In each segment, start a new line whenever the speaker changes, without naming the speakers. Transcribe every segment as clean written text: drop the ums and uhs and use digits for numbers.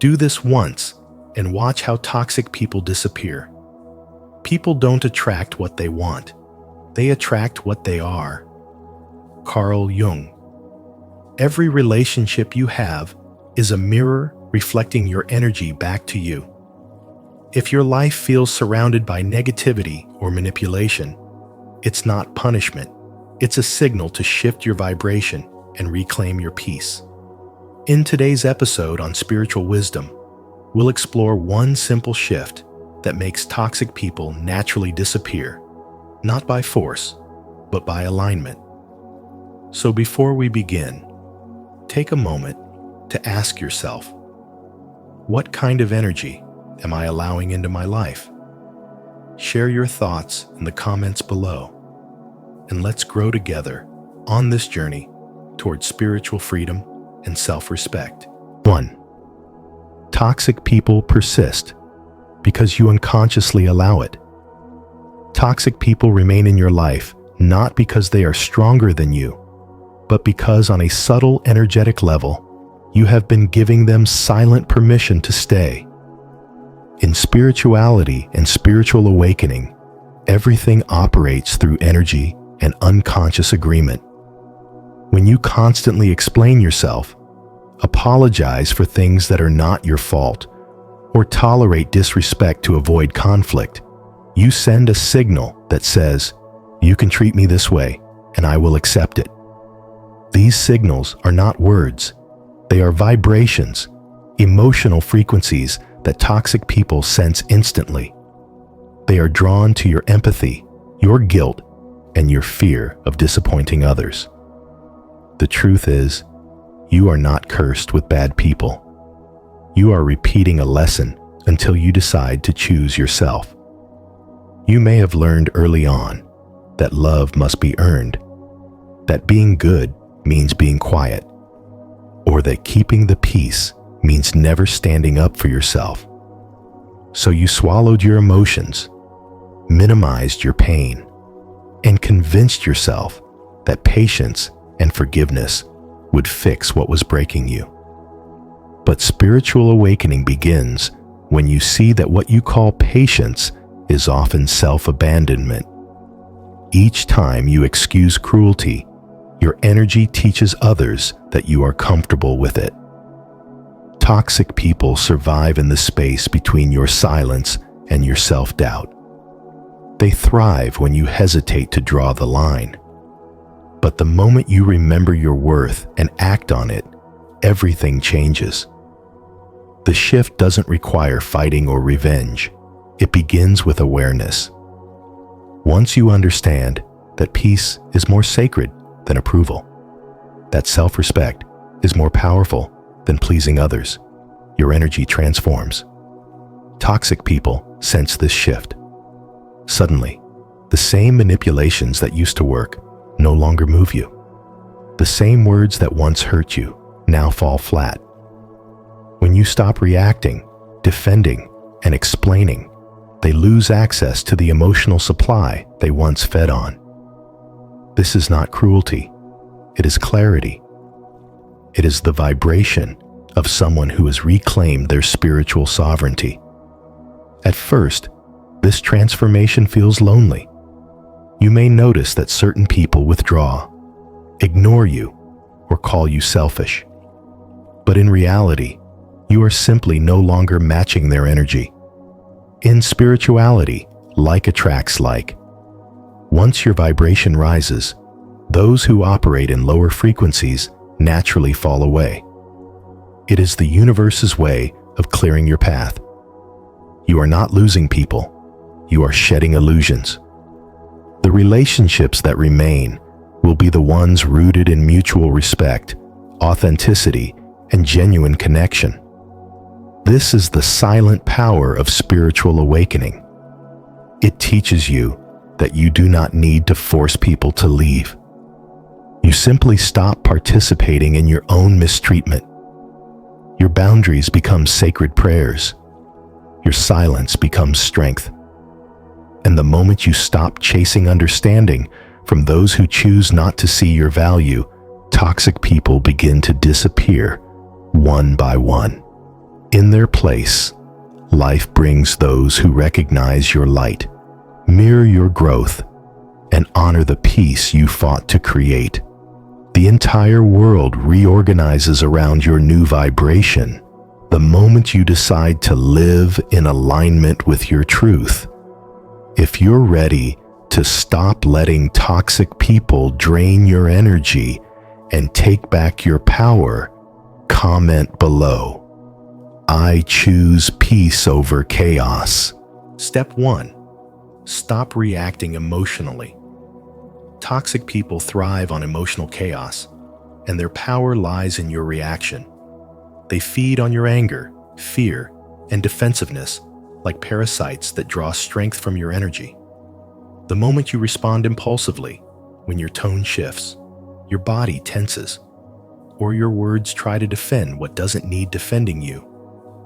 Do this once and watch how toxic people disappear. People don't attract what they want. They attract what they are. Carl Jung. Every relationship you have is a mirror reflecting your energy back to you. If your life feels surrounded by negativity or manipulation, it's not punishment. It's a signal to shift your vibration and reclaim your peace. In today's episode on spiritual wisdom, we'll explore one simple shift that makes toxic people naturally disappear, not by force, but by alignment. So before we begin, take a moment to ask yourself, what kind of energy am I allowing into my life? Share your thoughts in the comments below, and let's grow together on this journey towards spiritual freedom and self-respect. 1. Toxic people persist because you unconsciously allow it. Toxic people remain in your life not because they are stronger than you, but because on a subtle energetic level, you have been giving them silent permission to stay. In spirituality and spiritual awakening, everything operates through energy and unconscious agreement. When you constantly explain yourself, apologize for things that are not your fault, or tolerate disrespect to avoid conflict, you send a signal that says, "You can treat me this way, and I will accept it." These signals are not words. They are vibrations, emotional frequencies that toxic people sense instantly. They are drawn to your empathy, your guilt, and your fear of disappointing others. The truth is, you are not cursed with bad people. You are repeating a lesson until you decide to choose yourself. You may have learned early on that love must be earned, that being good means being quiet, or that keeping the peace means never standing up for yourself. So you swallowed your emotions, minimized your pain, and convinced yourself that patience and forgiveness would fix what was breaking you. But spiritual awakening begins when you see that what you call patience is often self-abandonment. Each time you excuse cruelty, your energy teaches others that you are comfortable with it. Toxic people survive in the space between your silence and your self-doubt. They thrive when you hesitate to draw the line. But the moment you remember your worth and act on it, everything changes. The shift doesn't require fighting or revenge. It begins with awareness. Once you understand that peace is more sacred than approval, that self-respect is more powerful than pleasing others, your energy transforms. Toxic people sense this shift. Suddenly, the same manipulations that used to work no longer move you. The same words that once hurt you now fall flat. When you stop reacting, defending, and explaining, they lose access to the emotional supply they once fed on. This is not cruelty. It is clarity. It is the vibration of someone who has reclaimed their spiritual sovereignty. At first, this transformation feels lonely. You may notice that certain people withdraw, ignore you, or call you selfish. But in reality, you are simply no longer matching their energy. In spirituality, like attracts like. Once your vibration rises, those who operate in lower frequencies naturally fall away. It is the universe's way of clearing your path. You are not losing people. You are shedding illusions. The relationships that remain will be the ones rooted in mutual respect, authenticity, and genuine connection. This is the silent power of spiritual awakening. It teaches you that you do not need to force people to leave. You simply stop participating in your own mistreatment. Your boundaries become sacred prayers. Your silence becomes strength. And the moment you stop chasing understanding from those who choose not to see your value, toxic people begin to disappear one by one. In their place, life brings those who recognize your light, mirror your growth, and honor the peace you fought to create. The entire world reorganizes around your new vibration the moment you decide to live in alignment with your truth. If you're ready to stop letting toxic people drain your energy and take back your power, comment below. I choose peace over chaos. Step 1. Stop reacting emotionally. Toxic people thrive on emotional chaos, and their power lies in your reaction. They feed on your anger, fear, and defensiveness like parasites that draw strength from your energy. The moment you respond impulsively, when your tone shifts, your body tenses, or your words try to defend what doesn't need defending, you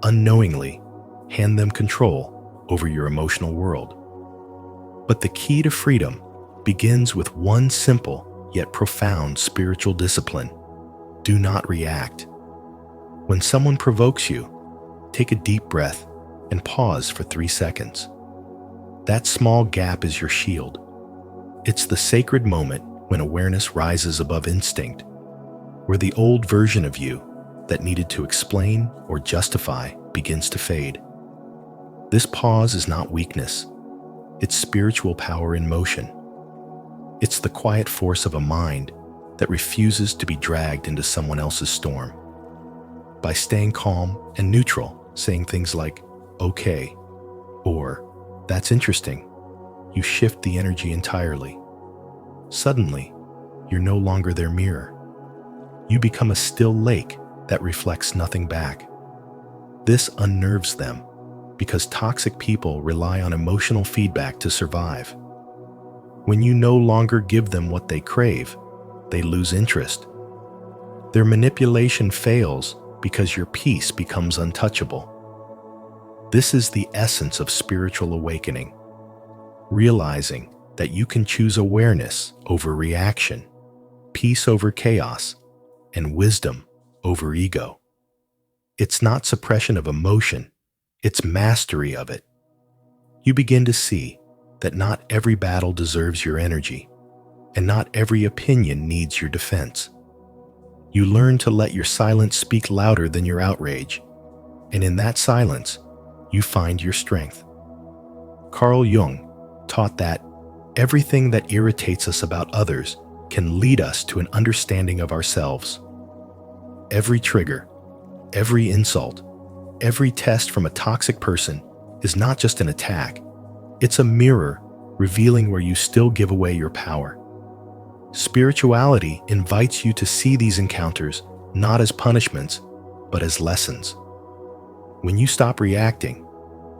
unknowingly hand them control over your emotional world. But the key to freedom begins with one simple yet profound spiritual discipline. Do not react. When someone provokes you, take a deep breath and pause for 3 seconds. That small gap is your shield. It's the sacred moment when awareness rises above instinct, where the old version of you that needed to explain or justify begins to fade. This pause is not weakness. It's spiritual power in motion. It's the quiet force of a mind that refuses to be dragged into someone else's storm. By staying calm and neutral, saying things like, okay, or that's interesting, you shift the energy entirely. Suddenly, you're no longer their mirror. You become a still lake that reflects nothing back. This unnerves them because toxic people rely on emotional feedback to survive. When you no longer give them what they crave, they lose interest. Their manipulation fails because your peace becomes untouchable. This is the essence of spiritual awakening, realizing that you can choose awareness over reaction, peace over chaos, and wisdom over ego. It's not suppression of emotion, it's mastery of it. You begin to see that not every battle deserves your energy, and not every opinion needs your defense. You learn to let your silence speak louder than your outrage, and in that silence, you find your strength. Carl Jung taught that everything that irritates us about others can lead us to an understanding of ourselves. Every trigger, every insult, every test from a toxic person is not just an attack, it's a mirror revealing where you still give away your power. Spirituality invites you to see these encounters not as punishments, but as lessons. When you stop reacting,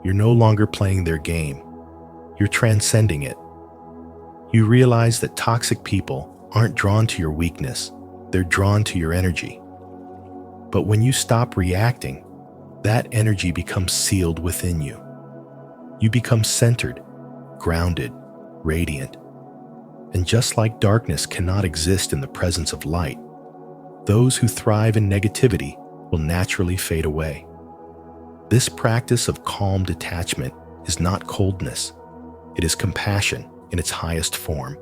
you're no longer playing their game. You're transcending it. You realize that toxic people aren't drawn to your weakness, they're drawn to your energy. But when you stop reacting, that energy becomes sealed within you. You become centered, grounded, radiant. And just like darkness cannot exist in the presence of light, those who thrive in negativity will naturally fade away. This practice of calm detachment is not coldness, it is compassion in its highest form.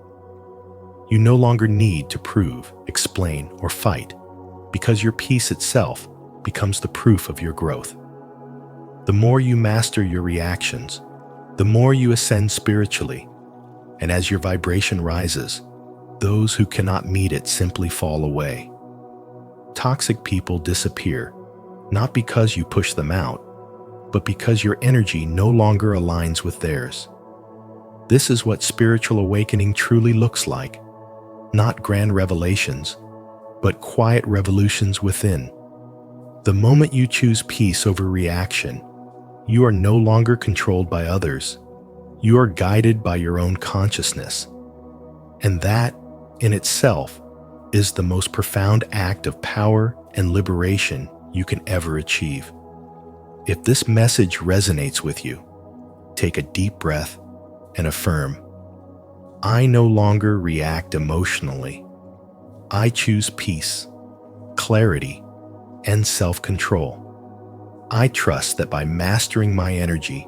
You no longer need to prove, explain, or fight, because your peace itself becomes the proof of your growth. The more you master your reactions, the more you ascend spiritually, and as your vibration rises, those who cannot meet it simply fall away. Toxic people disappear, not because you push them out, but because your energy no longer aligns with theirs. This is what spiritual awakening truly looks like, not grand revelations, but quiet revolutions within. The moment you choose peace over reaction, you are no longer controlled by others. You are guided by your own consciousness. And that, in itself, is the most profound act of power and liberation you can ever achieve. If this message resonates with you, take a deep breath and affirm, I no longer react emotionally. I choose peace, clarity, and self-control. I trust that by mastering my energy,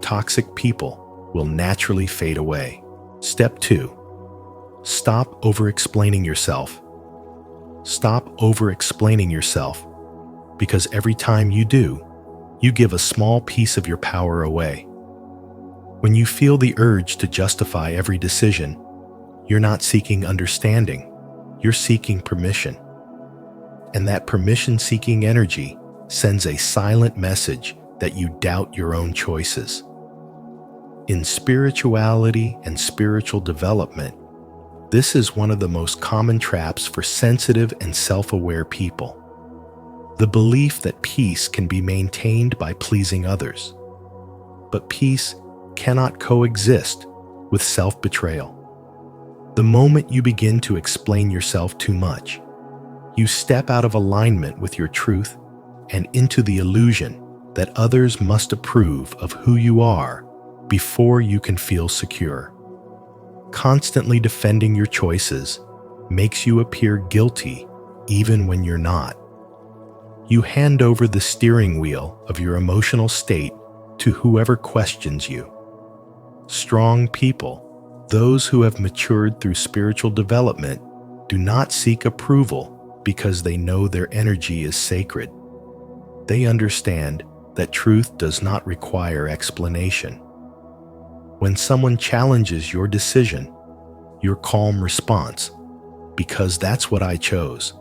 toxic people will naturally fade away. Step 2. Stop over-explaining yourself. Stop over-explaining yourself, because every time you do, you give a small piece of your power away. When you feel the urge to justify every decision, you're not seeking understanding, you're seeking permission. And that permission-seeking energy sends a silent message that you doubt your own choices. In spirituality and spiritual development, this is one of the most common traps for sensitive and self-aware people. The belief that peace can be maintained by pleasing others. But peace cannot coexist with self-betrayal. The moment you begin to explain yourself too much, you step out of alignment with your truth and into the illusion that others must approve of who you are before you can feel secure. Constantly defending your choices makes you appear guilty even when you're not. You hand over the steering wheel of your emotional state to whoever questions you. Strong people, those who have matured through spiritual development, do not seek approval because they know their energy is sacred. They understand that truth does not require explanation. When someone challenges your decision, your calm response, "Because that's what I chose,"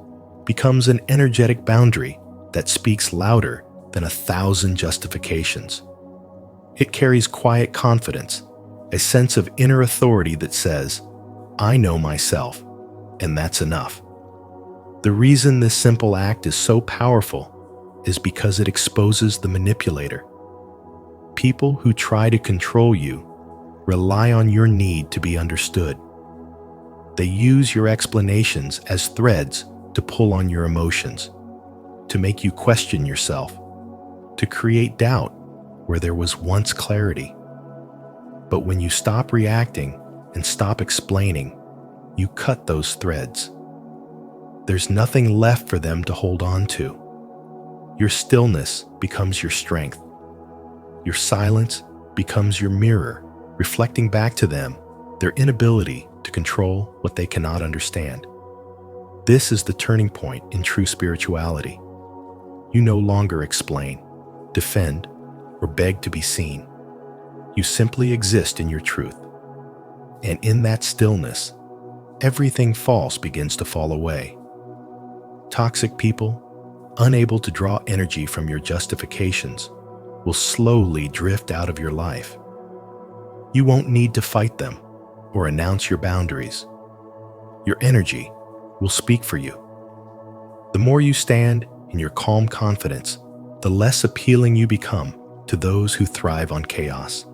becomes an energetic boundary that speaks louder than 1,000 justifications. It carries quiet confidence, a sense of inner authority that says, "I know myself, and that's enough." The reason this simple act is so powerful is because it exposes the manipulator. People who try to control you rely on your need to be understood. They use your explanations as threads to pull on your emotions, to make you question yourself, to create doubt where there was once clarity. But when you stop reacting and stop explaining, you cut those threads. There's nothing left for them to hold on to. Your stillness becomes your strength. Your silence becomes your mirror, reflecting back to them their inability to control what they cannot understand. This is the turning point in true spirituality. You no longer explain, defend, or beg to be seen. You simply exist in your truth. And in that stillness, everything false begins to fall away. Toxic people, unable to draw energy from your justifications, will slowly drift out of your life. You won't need to fight them or announce your boundaries. Your energy will speak for you. The more you stand in your calm confidence, the less appealing you become to those who thrive on chaos.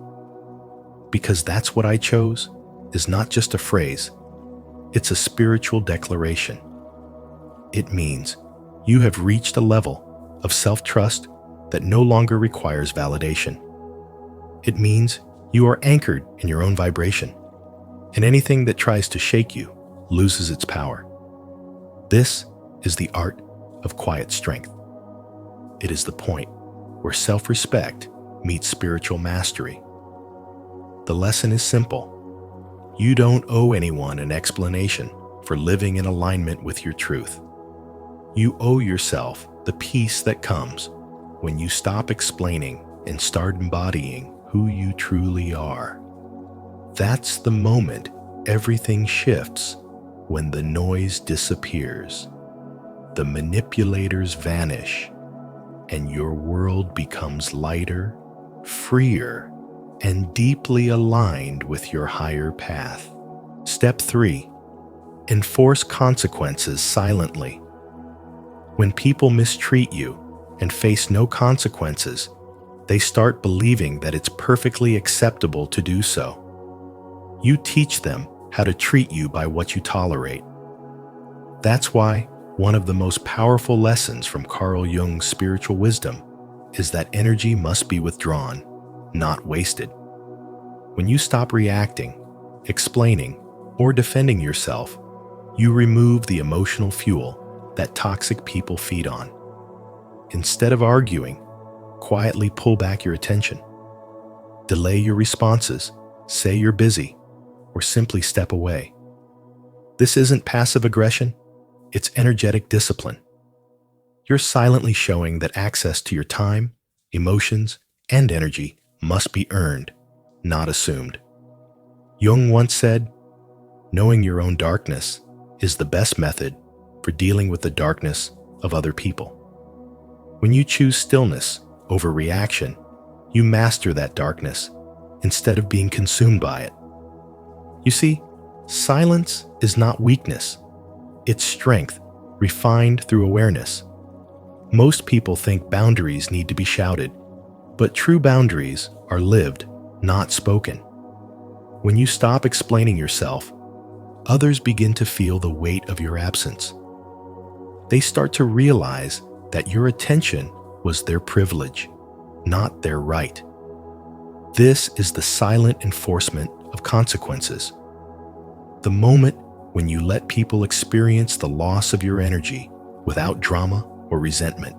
Because that's what I chose is not just a phrase, it's a spiritual declaration. It means you have reached a level of self-trust that no longer requires validation. It means you are anchored in your own vibration, and anything that tries to shake you loses its power. This is the art of quiet strength. It is the point where self-respect meets spiritual mastery. The lesson is simple. You don't owe anyone an explanation for living in alignment with your truth. You owe yourself the peace that comes when you stop explaining and start embodying who you truly are. That's the moment everything shifts, when the noise disappears, the manipulators vanish, and your world becomes lighter, freer, and deeply aligned with your higher path. Step 3. Enforce consequences silently. When people mistreat you and face no consequences, they start believing that it's perfectly acceptable to do so. You teach them how to treat you by what you tolerate. That's why one of the most powerful lessons from Carl Jung's spiritual wisdom is that energy must be withdrawn, not wasted. When you stop reacting, explaining, or defending yourself, you remove the emotional fuel that toxic people feed on. Instead of arguing, quietly pull back your attention. Delay your responses, say you're busy, or simply step away. This isn't passive aggression, it's energetic discipline. You're silently showing that access to your time, emotions, and energy must be earned, not assumed. Jung once said, "Knowing your own darkness is the best method for dealing with the darkness of other people." When you choose stillness over reaction, you master that darkness instead of being consumed by it. You see, silence is not weakness. It's strength, refined through awareness. Most people think boundaries need to be shouted, but true boundaries are lived, not spoken. When you stop explaining yourself, others begin to feel the weight of your absence. They start to realize that your attention was their privilege, not their right. This is the silent enforcement of consequences. The moment when you let people experience the loss of your energy without drama or resentment.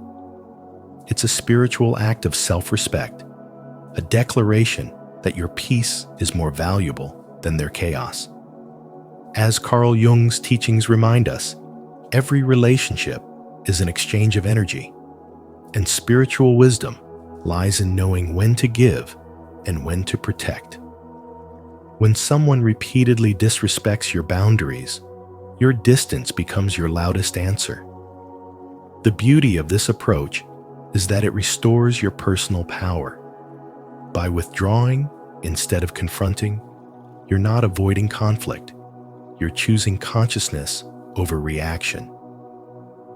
It's a spiritual act of self-respect, a declaration that your peace is more valuable than their chaos. As Carl Jung's teachings remind us, every relationship is an exchange of energy, and spiritual wisdom lies in knowing when to give and when to protect. When someone repeatedly disrespects your boundaries, your distance becomes your loudest answer. The beauty of this approach is that it restores your personal power. By withdrawing instead of confronting, you're not avoiding conflict. You're choosing consciousness over reaction.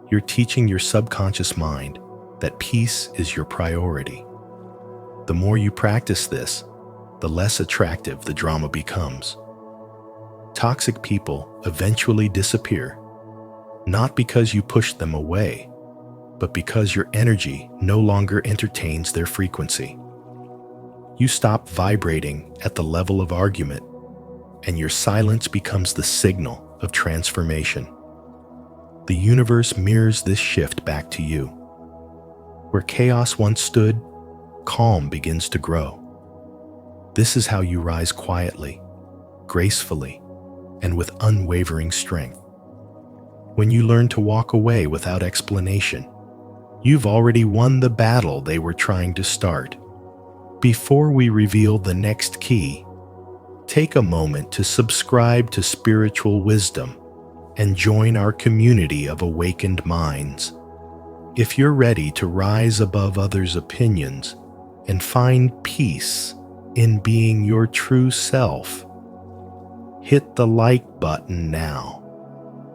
You're teaching your subconscious mind that peace is your priority. The more you practice this, the less attractive the drama becomes. Toxic people eventually disappear, not because you push them away, but because your energy no longer entertains their frequency. You stop vibrating at the level of argument, and your silence becomes the signal of transformation. The universe mirrors this shift back to you. Where chaos once stood, calm begins to grow. This is how you rise quietly, gracefully, and with unwavering strength. When you learn to walk away without explanation, you've already won the battle they were trying to start. Before we reveal the next key, take a moment to subscribe to Spiritual Wisdom and join our community of awakened minds. If you're ready to rise above others' opinions and find peace in being your true self, hit the like button now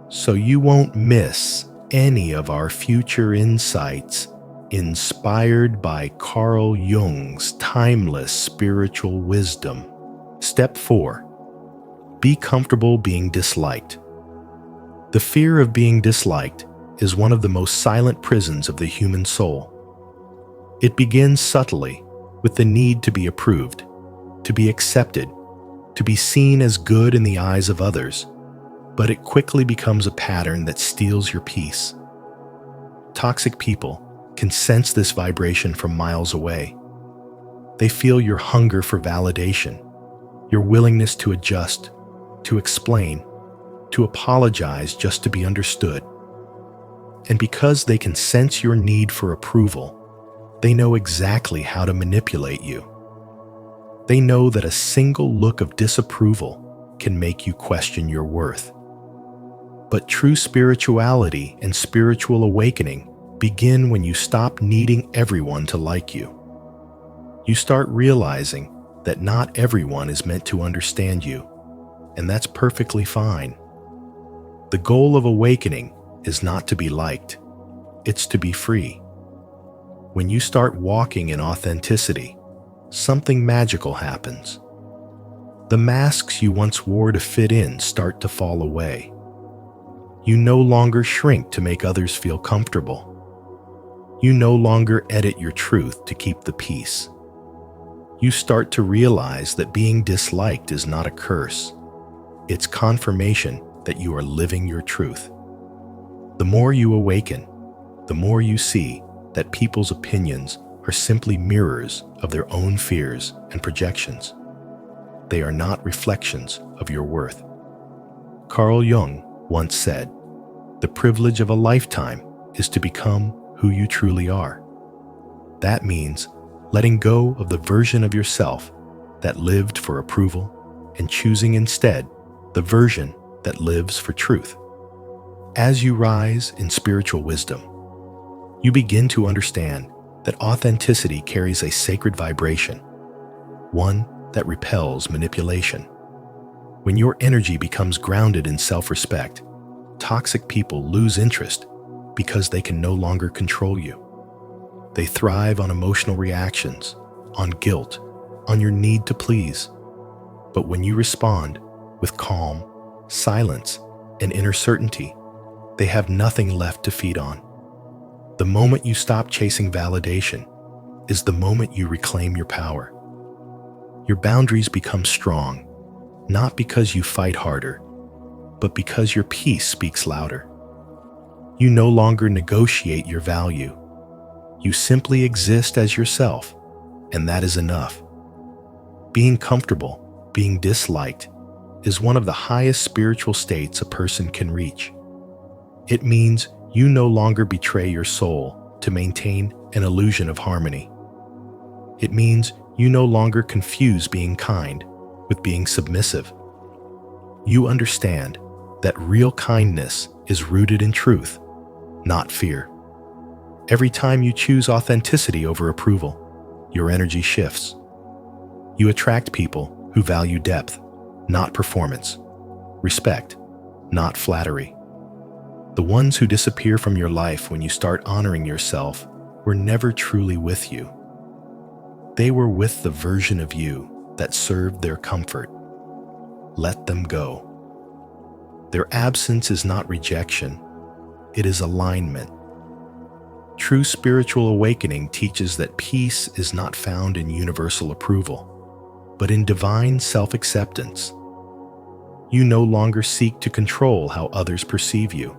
so you won't miss any of our future insights inspired by Carl Jung's timeless spiritual wisdom. Step 4. Be comfortable being disliked. The fear of being disliked is one of the most silent prisons of the human soul. It begins subtly with the need to be approved, to be accepted, to be seen as good in the eyes of others, but it quickly becomes a pattern that steals your peace. Toxic people can sense this vibration from miles away. They feel your hunger for validation, your willingness to adjust, to explain, to apologize just to be understood. And because they can sense your need for approval, they know exactly how to manipulate you. They know that a single look of disapproval can make you question your worth. But true spirituality and spiritual awakening begin when you stop needing everyone to like you. You start realizing that not everyone is meant to understand you, and that's perfectly fine. The goal of awakening is not to be liked, it's to be free. When you start walking in authenticity, something magical happens. The masks you once wore to fit in start to fall away. You no longer shrink to make others feel comfortable. You no longer edit your truth to keep the peace. You start to realize that being disliked is not a curse. It's confirmation that you are living your truth. The more you awaken, the more you see that people's opinions are simply mirrors of their own fears and projections. They are not reflections of your worth. Carl Jung once said, "The privilege of a lifetime is to become who you truly are." That means letting go of the version of yourself that lived for approval and choosing instead the version that lives for truth. As you rise in spiritual wisdom, you begin to understand that authenticity carries a sacred vibration, one that repels manipulation. When your energy becomes grounded in self-respect, toxic people lose interest because they can no longer control you. They thrive on emotional reactions, on guilt, on your need to please. But when you respond with calm, silence, and inner certainty, they have nothing left to feed on. The moment you stop chasing validation is the moment you reclaim your power. Your boundaries become strong, not because you fight harder, but because your peace speaks louder. You no longer negotiate your value. You simply exist as yourself, and that is enough. Being comfortable, being disliked, is one of the highest spiritual states a person can reach. It means you no longer betray your soul to maintain an illusion of harmony. It means you no longer confuse being kind with being submissive. You understand that real kindness is rooted in truth, not fear. Every time you choose authenticity over approval, your energy shifts. You attract people who value depth, not performance, respect, not flattery. The ones who disappear from your life when you start honoring yourself were never truly with you. They were with the version of you that served their comfort. Let them go. Their absence is not rejection, it is alignment. True spiritual awakening teaches that peace is not found in universal approval, but in divine self-acceptance. You no longer seek to control how others perceive you,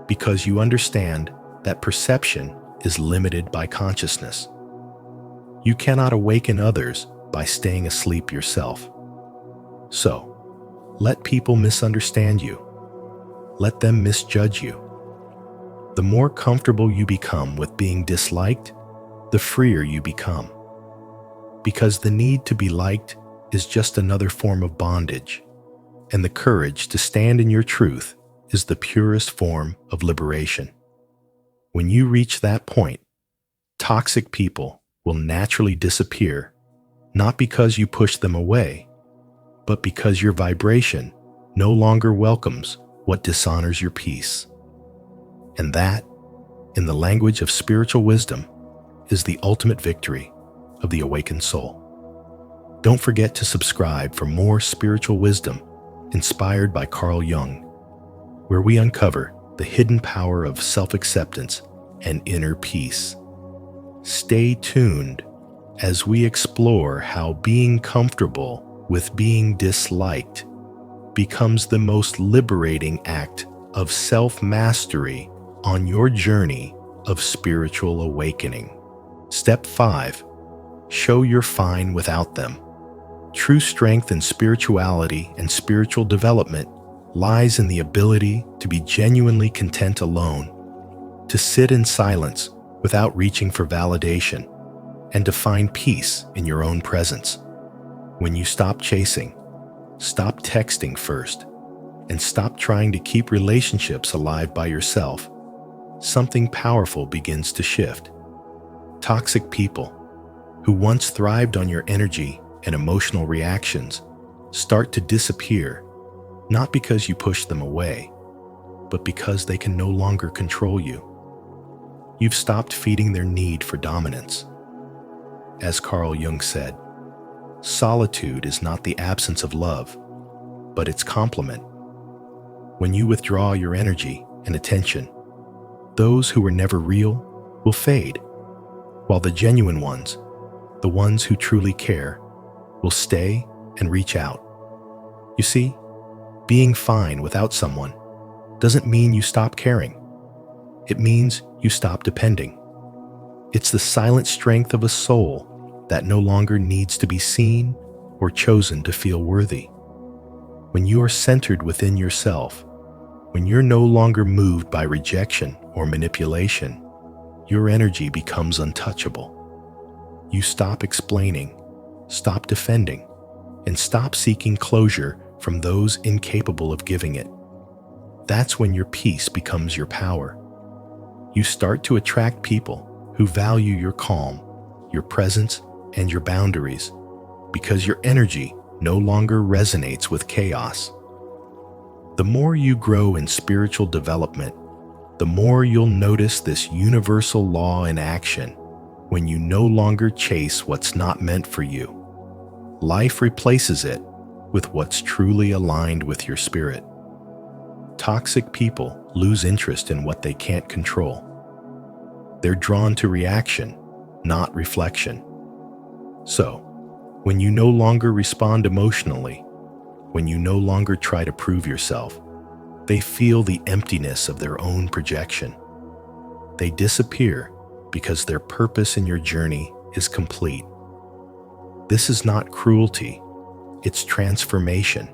because you understand that perception is limited by consciousness. You cannot awaken others by staying asleep yourself. So, let people misunderstand you. Let them misjudge you. The more comfortable you become with being disliked, the freer you become. Because the need to be liked is just another form of bondage, and the courage to stand in your truth is the purest form of liberation. When you reach that point, toxic people will naturally disappear, not because you push them away, but because your vibration no longer welcomes what dishonors your peace. And that, in the language of spiritual wisdom, is the ultimate victory of the awakened soul. Don't forget to subscribe for more spiritual wisdom inspired by Carl Jung, where we uncover the hidden power of self-acceptance and inner peace. Stay tuned as we explore how being comfortable with being disliked becomes the most liberating act of self-mastery on your journey of spiritual awakening. Step 5. Show you're fine without them. True strength in spirituality and spiritual development lies in the ability to be genuinely content alone, to sit in silence without reaching for validation, and to find peace in your own presence. When you stop chasing, stop texting first, and stop trying to keep relationships alive by yourself, something powerful begins to shift. Toxic people, who once thrived on your energy and emotional reactions, start to disappear, not because you push them away, but because they can no longer control you. You've stopped feeding their need for dominance. As Carl Jung said, solitude is not the absence of love, but its complement. When you withdraw your energy and attention, those who were never real will fade, while the genuine ones, the ones who truly care, will stay and reach out. You see, being fine without someone doesn't mean you stop caring. It means you stop depending. It's the silent strength of a soul that no longer needs to be seen or chosen to feel worthy. When you are centered within yourself, when you're no longer moved by rejection or manipulation, your energy becomes untouchable. You stop explaining, stop defending, and stop seeking closure from those incapable of giving it. That's when your peace becomes your power. You start to attract people who value your calm, your presence, and your boundaries, because your energy no longer resonates with chaos. The more you grow in spiritual development, the more you'll notice this universal law in action when you no longer chase what's not meant for you. Life replaces it with what's truly aligned with your spirit. Toxic people lose interest in what they can't control. They're drawn to reaction, not reflection. So, when you no longer respond emotionally, when you no longer try to prove yourself, they feel the emptiness of their own projection. They disappear because their purpose in your journey is complete. This is not cruelty, it's transformation.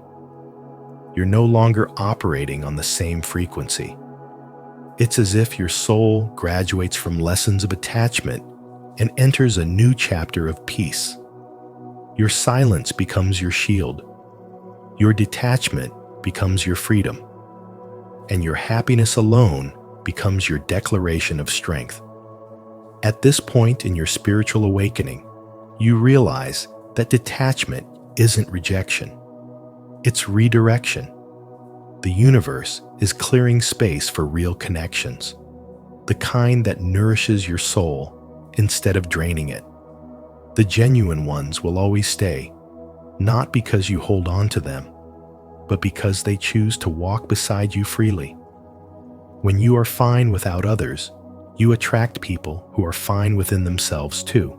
You're no longer operating on the same frequency. It's as if your soul graduates from lessons of attachment and enters a new chapter of peace. Your silence becomes your shield. Your detachment becomes your freedom. And your happiness alone becomes your declaration of strength. At this point in your spiritual awakening, you realize that detachment isn't rejection. It's redirection. The universe is clearing space for real connections, the kind that nourishes your soul instead of draining it. The genuine ones will always stay, not because you hold on to them, but because they choose to walk beside you freely. When you are fine without others, you attract people who are fine within themselves too.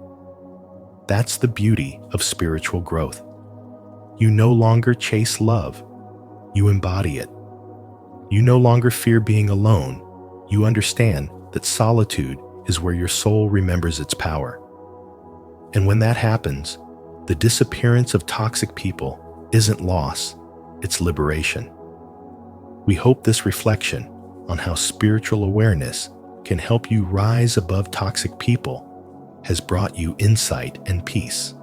That's the beauty of spiritual growth. You no longer chase love, you embody it. You no longer fear being alone, you understand that solitude is where your soul remembers its power. And when that happens, the disappearance of toxic people isn't loss, it's liberation. We hope this reflection on how spiritual awareness can help you rise above toxic people has brought you insight and peace.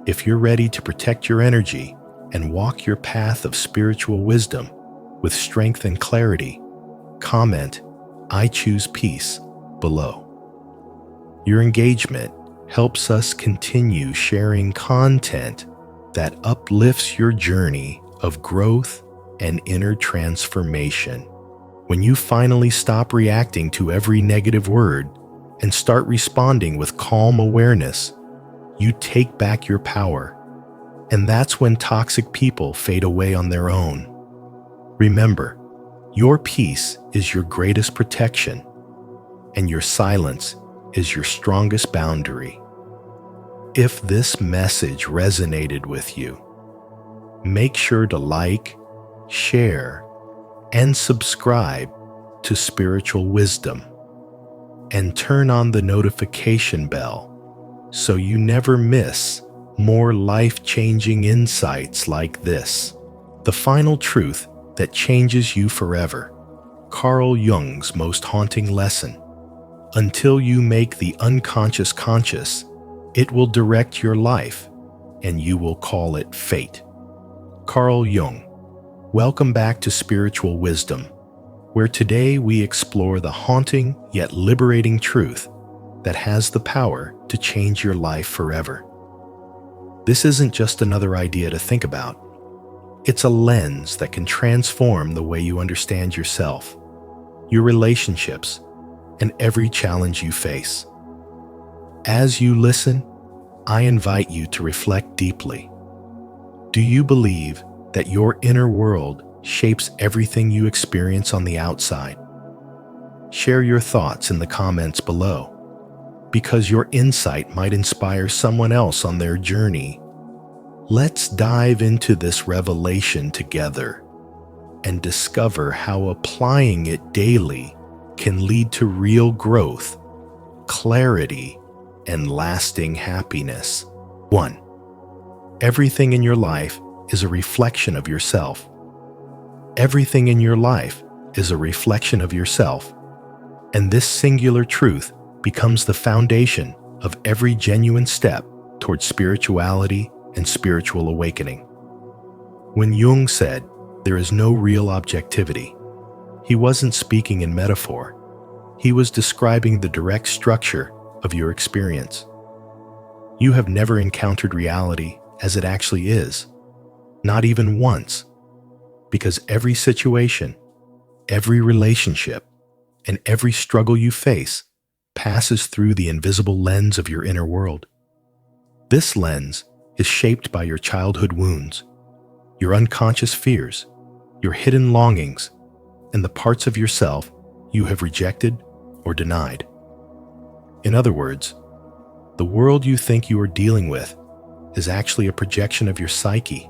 If you're ready to protect your energy and walk your path of spiritual wisdom with strength and clarity, comment, "I choose peace," below. Your engagement helps us continue sharing content that uplifts your journey of growth and inner transformation. When you finally stop reacting to every negative word and start responding with calm awareness, you take back your power, and that's when toxic people fade away on their own. Remember, your peace is your greatest protection, and your silence is your strongest boundary. If this message resonated with you, make sure to like, share, and subscribe to Spiritual Wisdom, and turn on the notification bell so you never miss more life-changing insights like this. The final truth that changes you forever. Carl Jung's most haunting lesson. Until you make the unconscious conscious, it will direct your life, and you will call it fate. Carl Jung. Welcome back to Spiritual Wisdom, where today we explore the haunting yet liberating truth that has the power to change your life forever. This isn't just another idea to think about. It's a lens that can transform the way you understand yourself, your relationships, and every challenge you face. As you listen, I invite you to reflect deeply. Do you believe that your inner world shapes everything you experience on the outside? Share your thoughts in the comments below, because your insight might inspire someone else on their journey. Let's dive into this revelation together and discover how applying it daily can lead to real growth clarity, and lasting happiness. 1. Everything in your life is a reflection of yourself. Everything in your life is a reflection of yourself, and this singular truth becomes the foundation of every genuine step towards spirituality and spiritual awakening. When Jung said, "There is no real objectivity," he wasn't speaking in metaphor. He was describing the direct structure of your experience. You have never encountered reality as it actually is, not even once, because every situation, every relationship, and every struggle you face passes through the invisible lens of your inner world. This lens is shaped by your childhood wounds, your unconscious fears, your hidden longings, and the parts of yourself you have rejected or denied. In other words, the world you think you are dealing with is actually a projection of your psyche,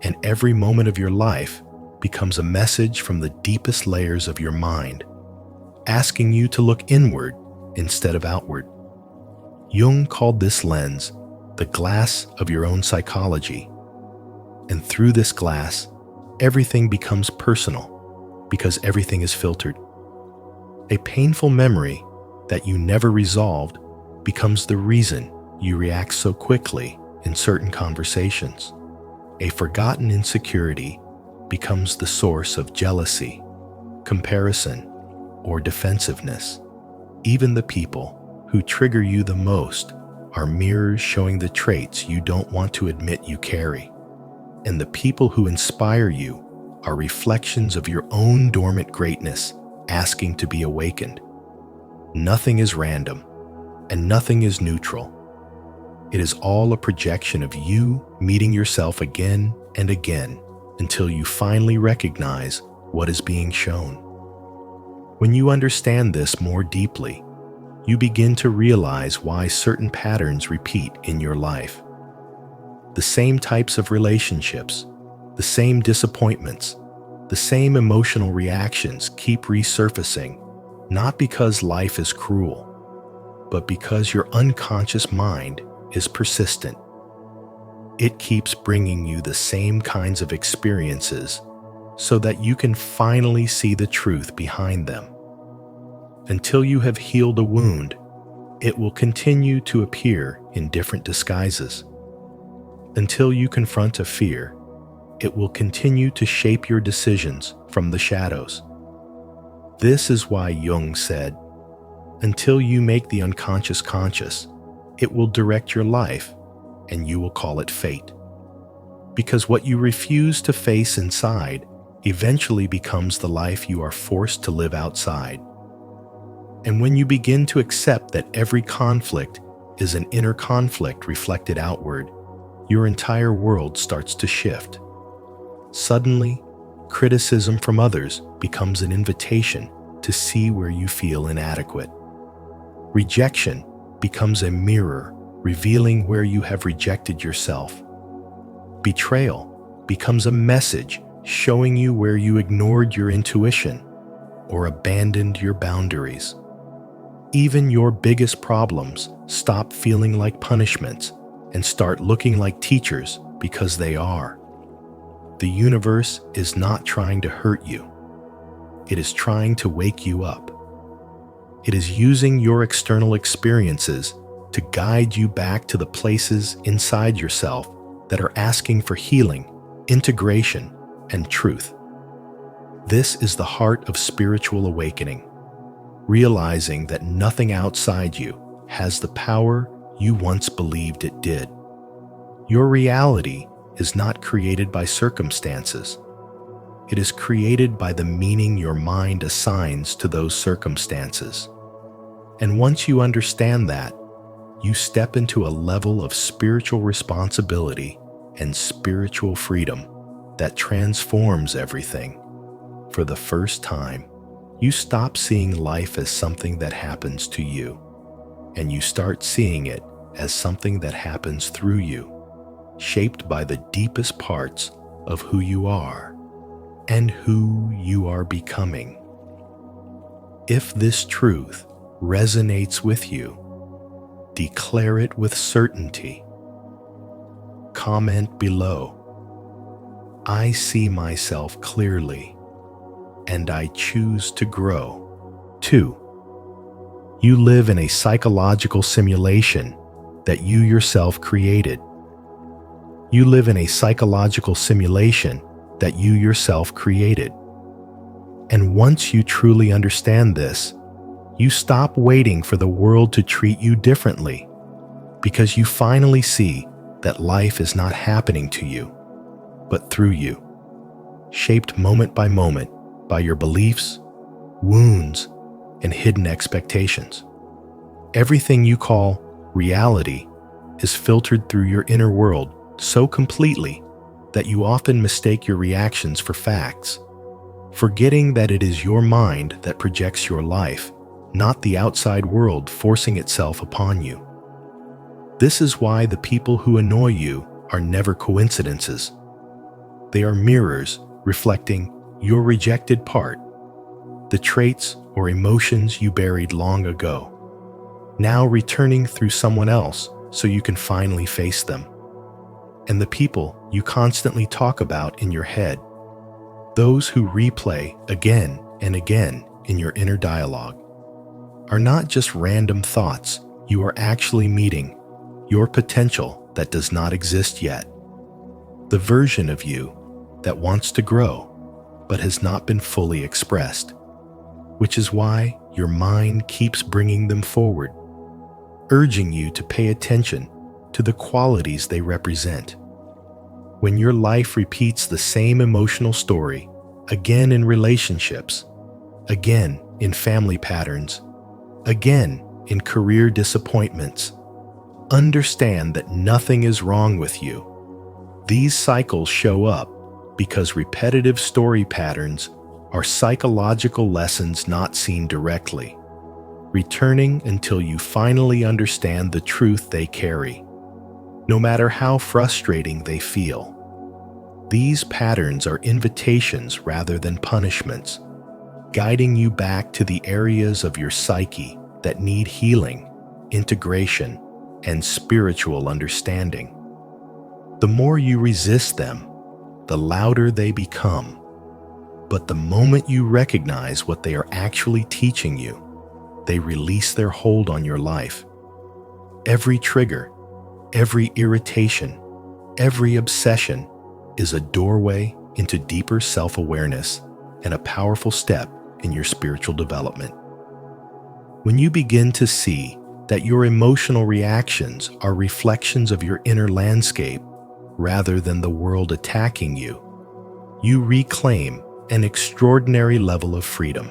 and every moment of your life becomes a message from the deepest layers of your mind, asking you to look inward instead of outward. Jung called this lens the glass of your own psychology, and through this glass, everything becomes personal because everything is filtered. A painful memory that you never resolved becomes the reason you react so quickly in certain conversations. A forgotten insecurity becomes the source of jealousy, comparison, or defensiveness. Even the people who trigger you the most are mirrors showing the traits you don't want to admit you carry. And the people who inspire you are reflections of your own dormant greatness asking to be awakened. Nothing is random, and nothing is neutral. It is all a projection of you meeting yourself again and again until you finally recognize what is being shown. When you understand this more deeply, you begin to realize why certain patterns repeat in your life. The same types of relationships, the same disappointments, the same emotional reactions keep resurfacing, not because life is cruel, but because your unconscious mind is persistent. It keeps bringing you the same kinds of experiences so that you can finally see the truth behind them. Until you have healed a wound, it will continue to appear in different disguises. Until you confront a fear, it will continue to shape your decisions from the shadows. This is why Jung said, "Until you make the unconscious conscious, it will direct your life, and you will call it fate." Because what you refuse to face inside eventually becomes the life you are forced to live outside. And when you begin to accept that every conflict is an inner conflict reflected outward, your entire world starts to shift. Suddenly, criticism from others becomes an invitation to see where you feel inadequate. Rejection becomes a mirror revealing where you have rejected yourself. Betrayal becomes a message showing you where you ignored your intuition or abandoned your boundaries. Even your biggest problems stop feeling like punishments and start looking like teachers because they are. The universe is not trying to hurt you. It is trying to wake you up. It is using your external experiences to guide you back to the places inside yourself that are asking for healing, integration, and truth. This is the heart of spiritual awakening, realizing that nothing outside you has the power you once believed it did. Your reality is not created by circumstances. It is created by the meaning your mind assigns to those circumstances. And once you understand that, you step into a level of spiritual responsibility and spiritual freedom that transforms everything. For the first time, you stop seeing life as something that happens to you, and you start seeing it as something that happens through you, shaped by the deepest parts of who you are and who you are becoming. If this truth resonates with you, declare it with certainty. Comment below. I see myself clearly, and I choose to grow. 2. You live in a psychological simulation that you yourself created. You live in a psychological simulation that you yourself created. And once you truly understand this, you stop waiting for the world to treat you differently, because you finally see that life is not happening to you, but through you, shaped moment by your beliefs, wounds, and hidden expectations. Everything you call reality is filtered through your inner world so completely that you often mistake your reactions for facts, forgetting that it is your mind that projects your life, not the outside world forcing itself upon you. This is why the people who annoy you are never coincidences. They are mirrors reflecting your rejected part, the traits or emotions you buried long ago, now returning through someone else so you can finally face them. And the people you constantly talk about in your head, those who replay again and again in your inner dialogue, are not just random thoughts. You are actually meeting your potential that does not exist yet, the version of you that wants to grow but has not been fully expressed, which is why your mind keeps bringing them forward, urging you to pay attention to the qualities they represent. When your life repeats the same emotional story, again in relationships, again in family patterns, again in career disappointments, understand that nothing is wrong with you. These cycles show up because repetitive story patterns are psychological lessons not seen directly, returning until you finally understand the truth they carry, no matter how frustrating they feel. These patterns are invitations rather than punishments, guiding you back to the areas of your psyche that need healing, integration, and spiritual understanding. The more you resist them, the louder they become. But the moment you recognize what they are actually teaching you, they release their hold on your life. Every trigger, every irritation, every obsession is a doorway into deeper self-awareness and a powerful step in your spiritual development. When you begin to see that your emotional reactions are reflections of your inner landscape rather than the world attacking you, you reclaim an extraordinary level of freedom.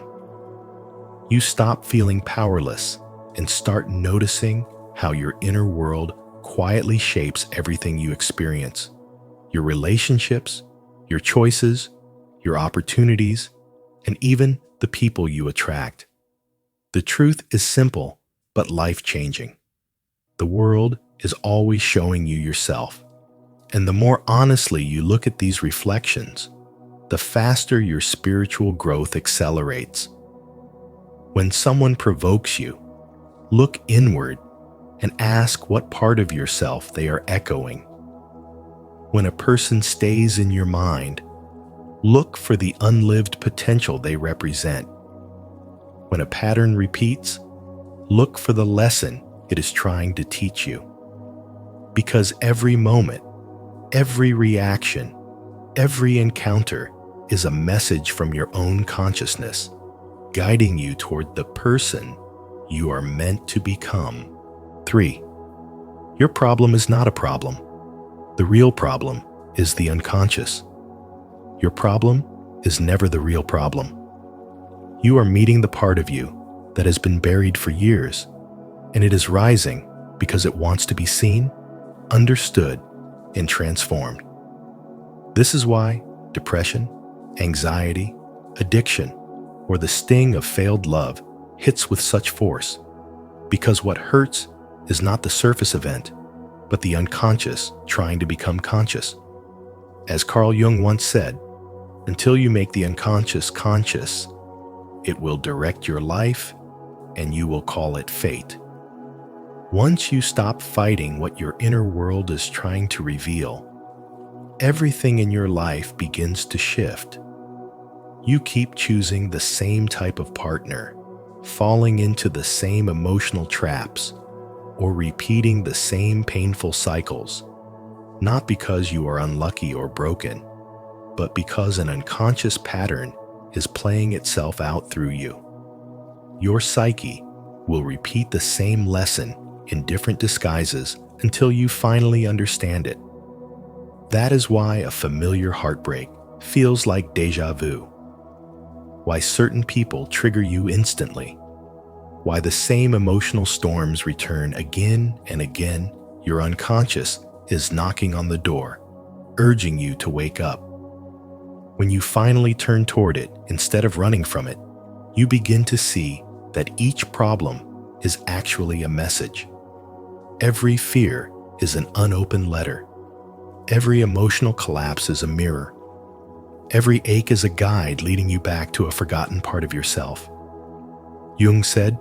You stop feeling powerless and start noticing how your inner world quietly shapes everything you experience. Your relationships, your choices, your opportunities, and even the people you attract. The truth is simple, but life-changing. The world is always showing you yourself. And the more honestly you look at these reflections, the faster your spiritual growth accelerates. When someone provokes you, look inward and ask what part of yourself they are echoing. When a person stays in your mind, look for the unlived potential they represent. When a pattern repeats, look for the lesson it is trying to teach you. Because every moment, every reaction, every encounter is a message from your own consciousness, guiding you toward the person you are meant to become. 3. Your problem is not a problem. The real problem is the unconscious. Your problem is never the real problem. You are meeting the part of you that has been buried for years, and it is rising because it wants to be seen, understood, and transformed. This is why depression, anxiety, addiction, or the sting of failed love hits with such force, because what hurts is not the surface event, but the unconscious trying to become conscious. As Carl Jung once said, until you make the unconscious conscious, it will direct your life and you will call it fate. Once you stop fighting what your inner world is trying to reveal, everything in your life begins to shift. You keep choosing the same type of partner, falling into the same emotional traps, or repeating the same painful cycles, not because you are unlucky or broken, but because an unconscious pattern is playing itself out through you. Your psyche will repeat the same lesson in different disguises until you finally understand it. That is why a familiar heartbreak feels like déjà vu, why certain people trigger you instantly, why the same emotional storms return again and again. Your unconscious is knocking on the door, urging you to wake up. When you finally turn toward it instead of running from it, you begin to see that each problem is actually a message. Every fear is an unopened letter. Every emotional collapse is a mirror. Every ache is a guide leading you back to a forgotten part of yourself. Jung said,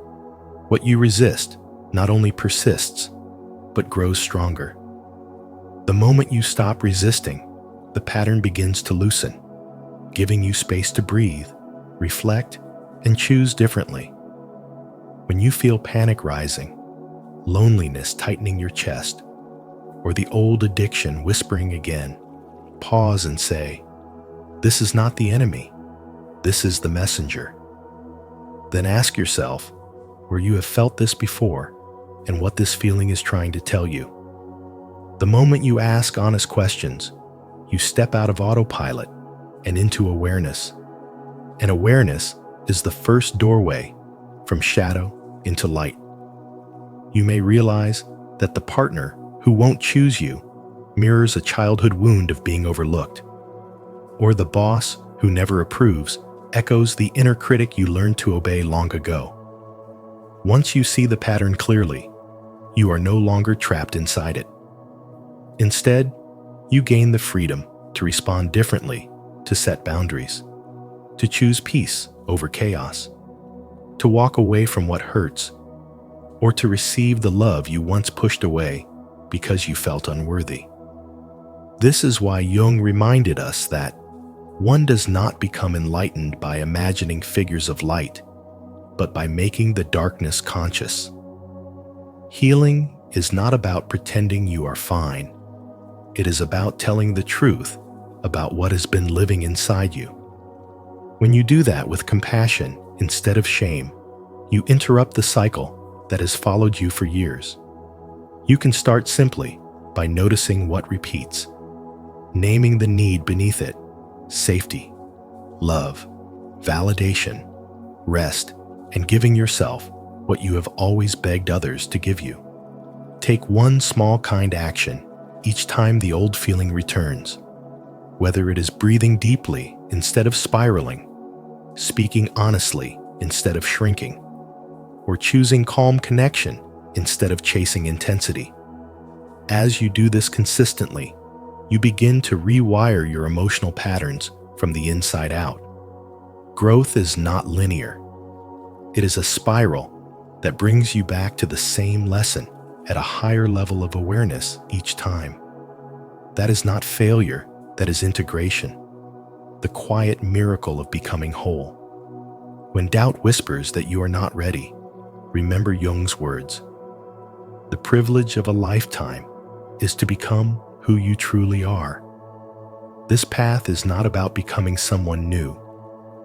"What you resist not only persists, but grows stronger." The moment you stop resisting, the pattern begins to loosen, giving you space to breathe, reflect, and choose differently. When you feel panic rising, loneliness tightening your chest, or the old addiction whispering again, pause and say, "This is not the enemy. This is the messenger." Then ask yourself where you have felt this before and what this feeling is trying to tell you. The moment you ask honest questions, you step out of autopilot and into awareness. And awareness is the first doorway from shadow into light. You may realize that the partner who won't choose you mirrors a childhood wound of being overlooked, or the boss who never approves echoes the inner critic you learned to obey long ago. Once you see the pattern clearly, you are no longer trapped inside it. Instead, you gain the freedom to respond differently, to set boundaries, to choose peace over chaos, to walk away from what hurts, or to receive the love you once pushed away because you felt unworthy. This is why Jung reminded us that one does not become enlightened by imagining figures of light, but by making the darkness conscious. Healing is not about pretending you are fine. It is about telling the truth about what has been living inside you. When you do that with compassion instead of shame, you interrupt the cycle that has followed you for years. You can start simply by noticing what repeats, naming the need beneath it: safety, love, validation, rest, and giving yourself what you have always begged others to give you. Take one small kind action each time the old feeling returns, whether it is breathing deeply instead of spiraling, speaking honestly instead of shrinking, or choosing calm connection instead of chasing intensity. As you do this consistently, you begin to rewire your emotional patterns from the inside out. Growth is not linear. It is a spiral that brings you back to the same lesson at a higher level of awareness each time. That is not failure, that is integration, the quiet miracle of becoming whole. When doubt whispers that you are not ready, remember Jung's words. The privilege of a lifetime is to become who you truly are. This path is not about becoming someone new,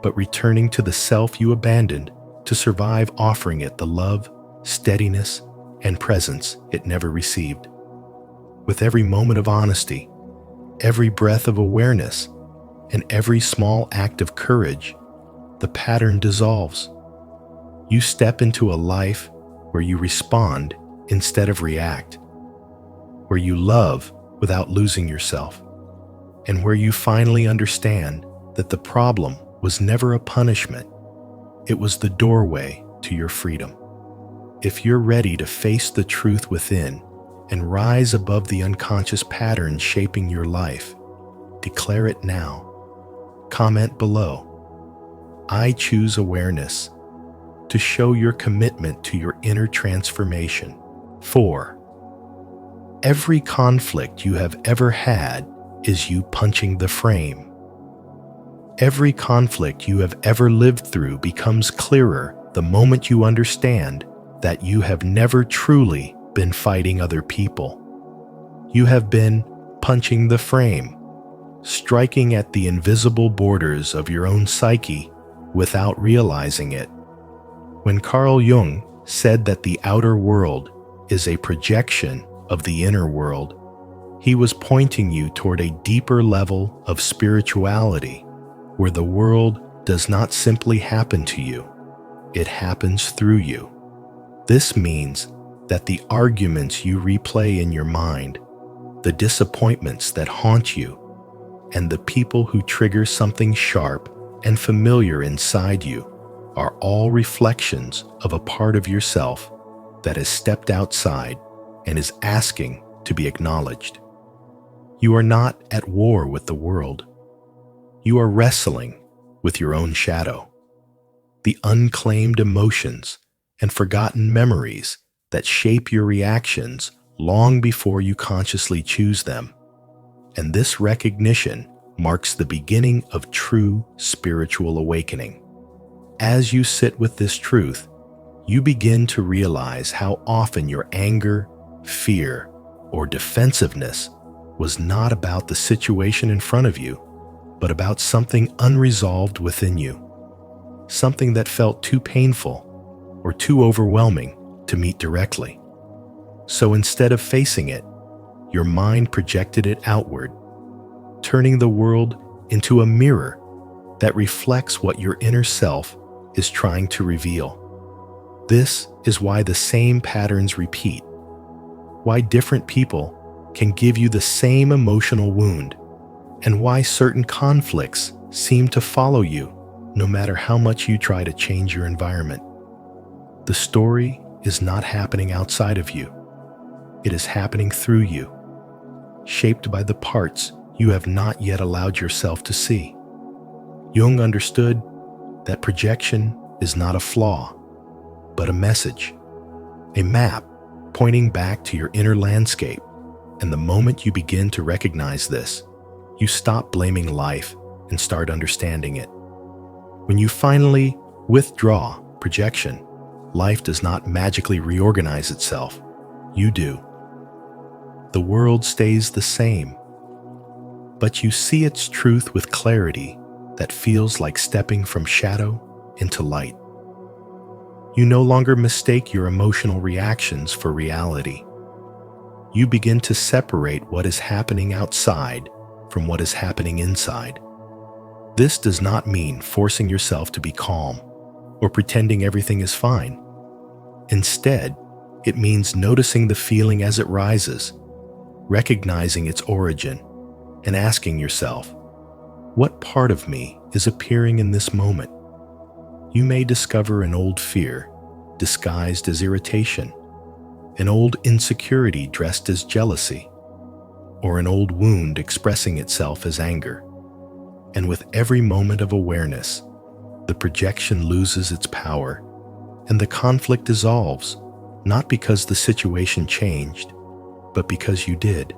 but returning to the self you abandoned to survive, offering it the love, steadiness, and presence it never received. With every moment of honesty, every breath of awareness, and every small act of courage, the pattern dissolves. You step into a life where you respond instead of react, where you love without losing yourself, and where you finally understand that the problem was never a punishment. It was the doorway to your freedom. If you're ready to face the truth within and rise above the unconscious patterns shaping your life, declare it now. Comment below. I choose awareness. to show your commitment to your inner transformation. 4. Every conflict you have ever had is you punching the frame. Every conflict you have ever lived through becomes clearer the moment you understand that you have never truly been fighting other people. You have been punching the frame, striking at the invisible borders of your own psyche without realizing it. When Carl Jung said that the outer world is a projection of the inner world, he was pointing you toward a deeper level of spirituality where the world does not simply happen to you, it happens through you. This means that the arguments you replay in your mind, the disappointments that haunt you, and the people who trigger something sharp and familiar inside you are all reflections of a part of yourself that has stepped outside and is asking to be acknowledged. You are not at war with the world. You are wrestling with your own shadow, the unclaimed emotions and forgotten memories that shape your reactions long before you consciously choose them. And this recognition marks the beginning of true spiritual awakening. As you sit with this truth, you begin to realize how often your anger, fear, or defensiveness was not about the situation in front of you, but about something unresolved within you, something that felt too painful or too overwhelming to meet directly. So instead of facing it, your mind projected it outward, turning the world into a mirror that reflects what your inner self is trying to reveal. This is why the same patterns repeat, why different people can give you the same emotional wound, and why certain conflicts seem to follow you no matter how much you try to change your environment. The story is not happening outside of you. It is happening through you, shaped by the parts you have not yet allowed yourself to see. Jung understood that projection is not a flaw, but a message, a map pointing back to your inner landscape. And the moment you begin to recognize this, you stop blaming life and start understanding it. When you finally withdraw projection, life does not magically reorganize itself. You do. The world stays the same, but you see its truth with clarity that feels like stepping from shadow into light. You no longer mistake your emotional reactions for reality. You begin to separate what is happening outside from what is happening inside. This does not mean forcing yourself to be calm or pretending everything is fine. Instead, it means noticing the feeling as it rises, recognizing its origin, and asking yourself, what part of me is appearing in this moment? You may discover an old fear disguised as irritation, an old insecurity dressed as jealousy, or an old wound expressing itself as anger. And with every moment of awareness, the projection loses its power, and the conflict dissolves, not because the situation changed, but because you did.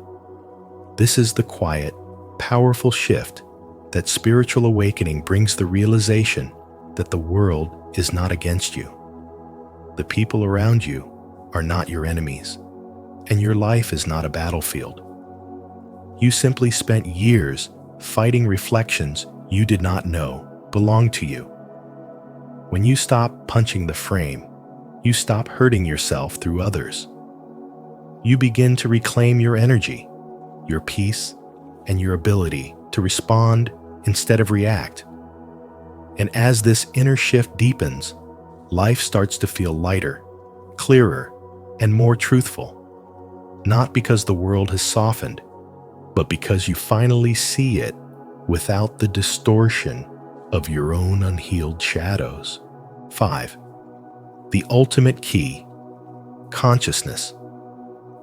This is the quiet, powerful shift that spiritual awakening brings: the realization that the world is not against you. The people around you are not your enemies, and your life is not a battlefield. You simply spent years fighting reflections you did not know belonged to you. When you stop punching the frame, you stop hurting yourself through others. You begin to reclaim your energy, your peace, and your ability to respond instead of react. And as this inner shift deepens, life starts to feel lighter, clearer, and more truthful. Not because the world has softened, but because you finally see it without the distortion of your own unhealed shadows. 5. The ultimate key: consciousness.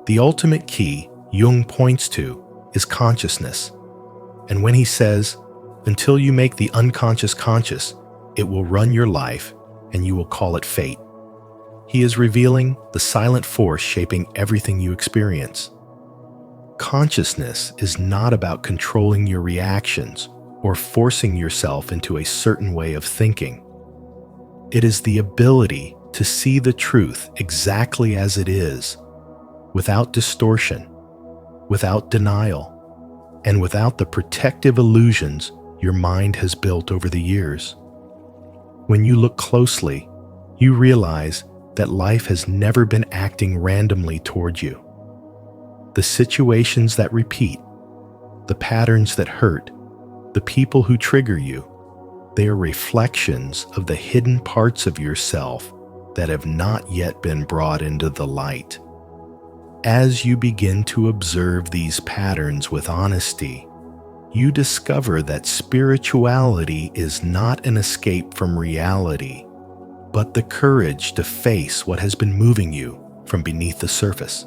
The ultimate key Jung points to is consciousness. And when he says, until you make the unconscious conscious, it will run your life, and you will call it fate. He is revealing the silent force shaping everything you experience. Consciousness is not about controlling your reactions or forcing yourself into a certain way of thinking. It is the ability to see the truth exactly as it is, without distortion, without denial, and without the protective illusions your mind has built over the years. When you look closely, you realize that life has never been acting randomly toward you. The situations that repeat, the patterns that hurt, the people who trigger you, they are reflections of the hidden parts of yourself that have not yet been brought into the light. As you begin to observe these patterns with honesty, you discover that spirituality is not an escape from reality, but the courage to face what has been moving you from beneath the surface.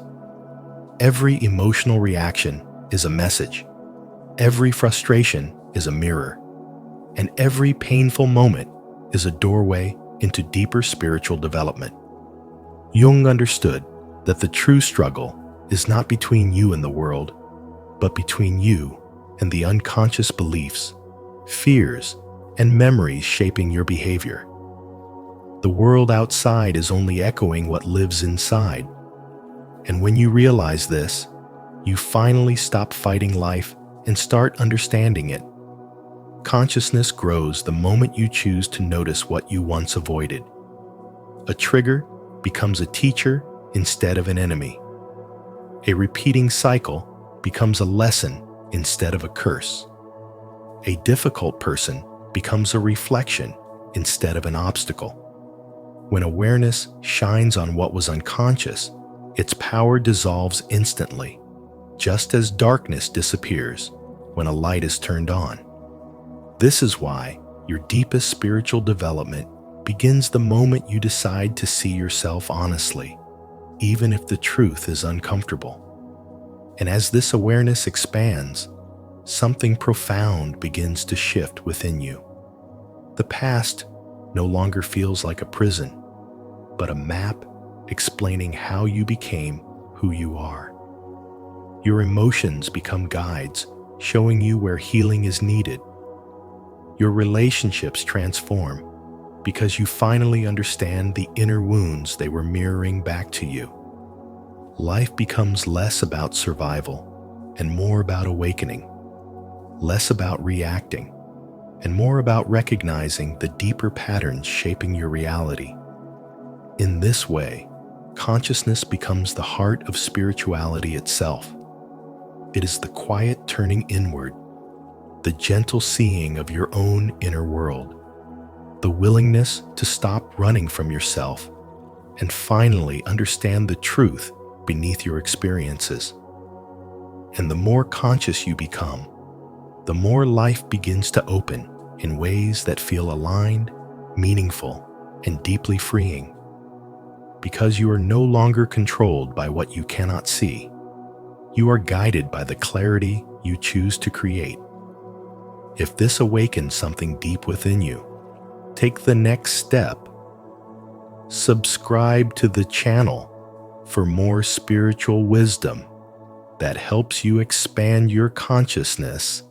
Every emotional reaction is a message. Every frustration is a mirror. And every painful moment is a doorway into deeper spiritual development. Jung understood that the true struggle is not between you and the world, but between you and the unconscious beliefs, fears, and memories shaping your behavior. The world outside is only echoing what lives inside. And when you realize this, you finally stop fighting life and start understanding it. Consciousness grows the moment you choose to notice what you once avoided. A trigger becomes a teacher instead of an enemy. A repeating cycle becomes a lesson instead of a curse. A difficult person becomes a reflection instead of an obstacle. When awareness shines on what was unconscious, its power dissolves instantly, just as darkness disappears when a light is turned on. This is why your deepest spiritual development begins the moment you decide to see yourself honestly, even if the truth is uncomfortable. And as this awareness expands, something profound begins to shift within you. The past no longer feels like a prison, but a map explaining how you became who you are. Your emotions become guides, showing you where healing is needed. Your relationships transform because you finally understand the inner wounds they were mirroring back to you. Life becomes less about survival and more about awakening, less about reacting and more about recognizing the deeper patterns shaping your reality. In this way, consciousness becomes the heart of spirituality itself. It is the quiet turning inward, the gentle seeing of your own inner world, the willingness to stop running from yourself and finally understand the truth beneath your experiences. And the more conscious you become, the more life begins to open in ways that feel aligned, meaningful, and deeply freeing. Because you are no longer controlled by what you cannot see, you are guided by the clarity you choose to create. If this awakens something deep within you, take the next step. Subscribe to the channel for more spiritual wisdom that helps you expand your consciousness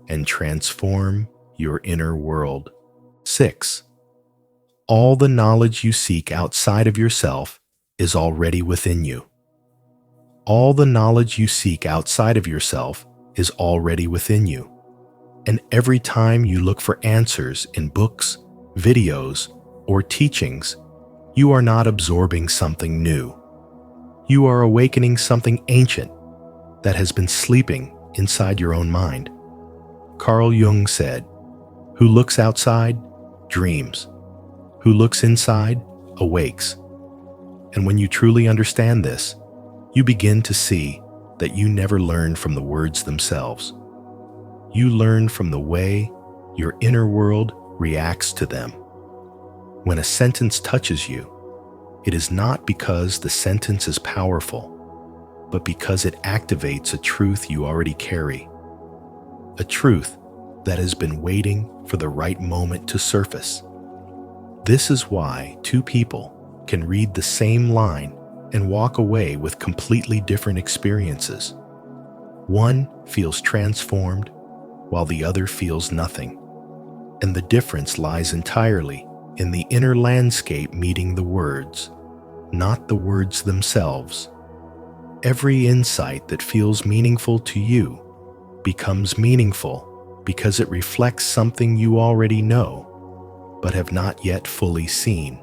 and transform your inner world. 6. All the knowledge you seek outside of yourself is already within you. All the knowledge you seek outside of yourself is already within you. And every time you look for answers in books, videos, or teachings, you are not absorbing something new. You are awakening something ancient that has been sleeping inside your own mind. Carl Jung said, "Who looks outside, dreams. Who looks inside, awakes." And when you truly understand this, you begin to see that you never learn from the words themselves. You learn from the way your inner world reacts to them. When a sentence touches you, it is not because the sentence is powerful, but because it activates a truth you already carry. A truth that has been waiting for the right moment to surface. This is why two people can read the same line and walk away with completely different experiences. One feels transformed, while the other feels nothing. And the difference lies entirely in the inner landscape meeting the words, not the words themselves. Every insight that feels meaningful to you becomes meaningful because it reflects something you already know, but have not yet fully seen.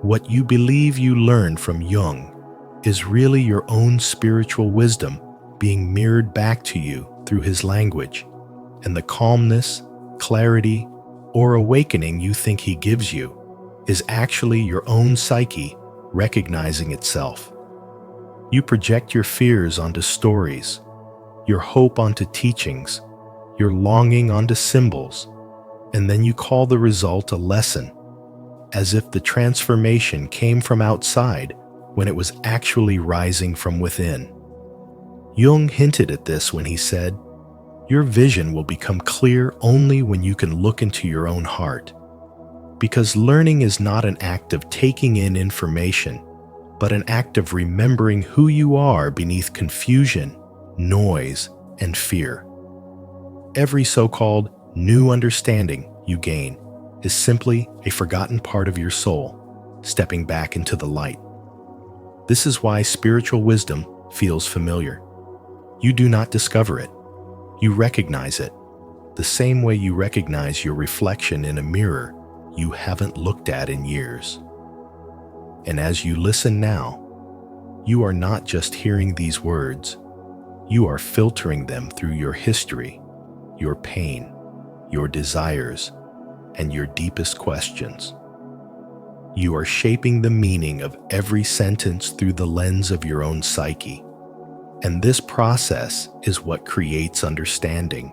What you believe you learned from Jung is really your own spiritual wisdom being mirrored back to you through his language, and the calmness, clarity, or awakening you think he gives you is actually your own psyche recognizing itself. You project your fears onto stories, your hope onto teachings, your longing onto symbols, and then you call the result a lesson, as if the transformation came from outside when it was actually rising from within. Jung hinted at this when he said, "Your vision will become clear only when you can look into your own heart." Because learning is not an act of taking in information, but an act of remembering who you are beneath confusion, noise, and fear. Every so-called new understanding you gain is simply a forgotten part of your soul, stepping back into the light. This is why spiritual wisdom feels familiar. You do not discover it. You recognize it, the same way you recognize your reflection in a mirror you haven't looked at in years. And as you listen now, you are not just hearing these words, you are filtering them through your history, your pain, your desires, and your deepest questions. You are shaping the meaning of every sentence through the lens of your own psyche. And this process is what creates understanding.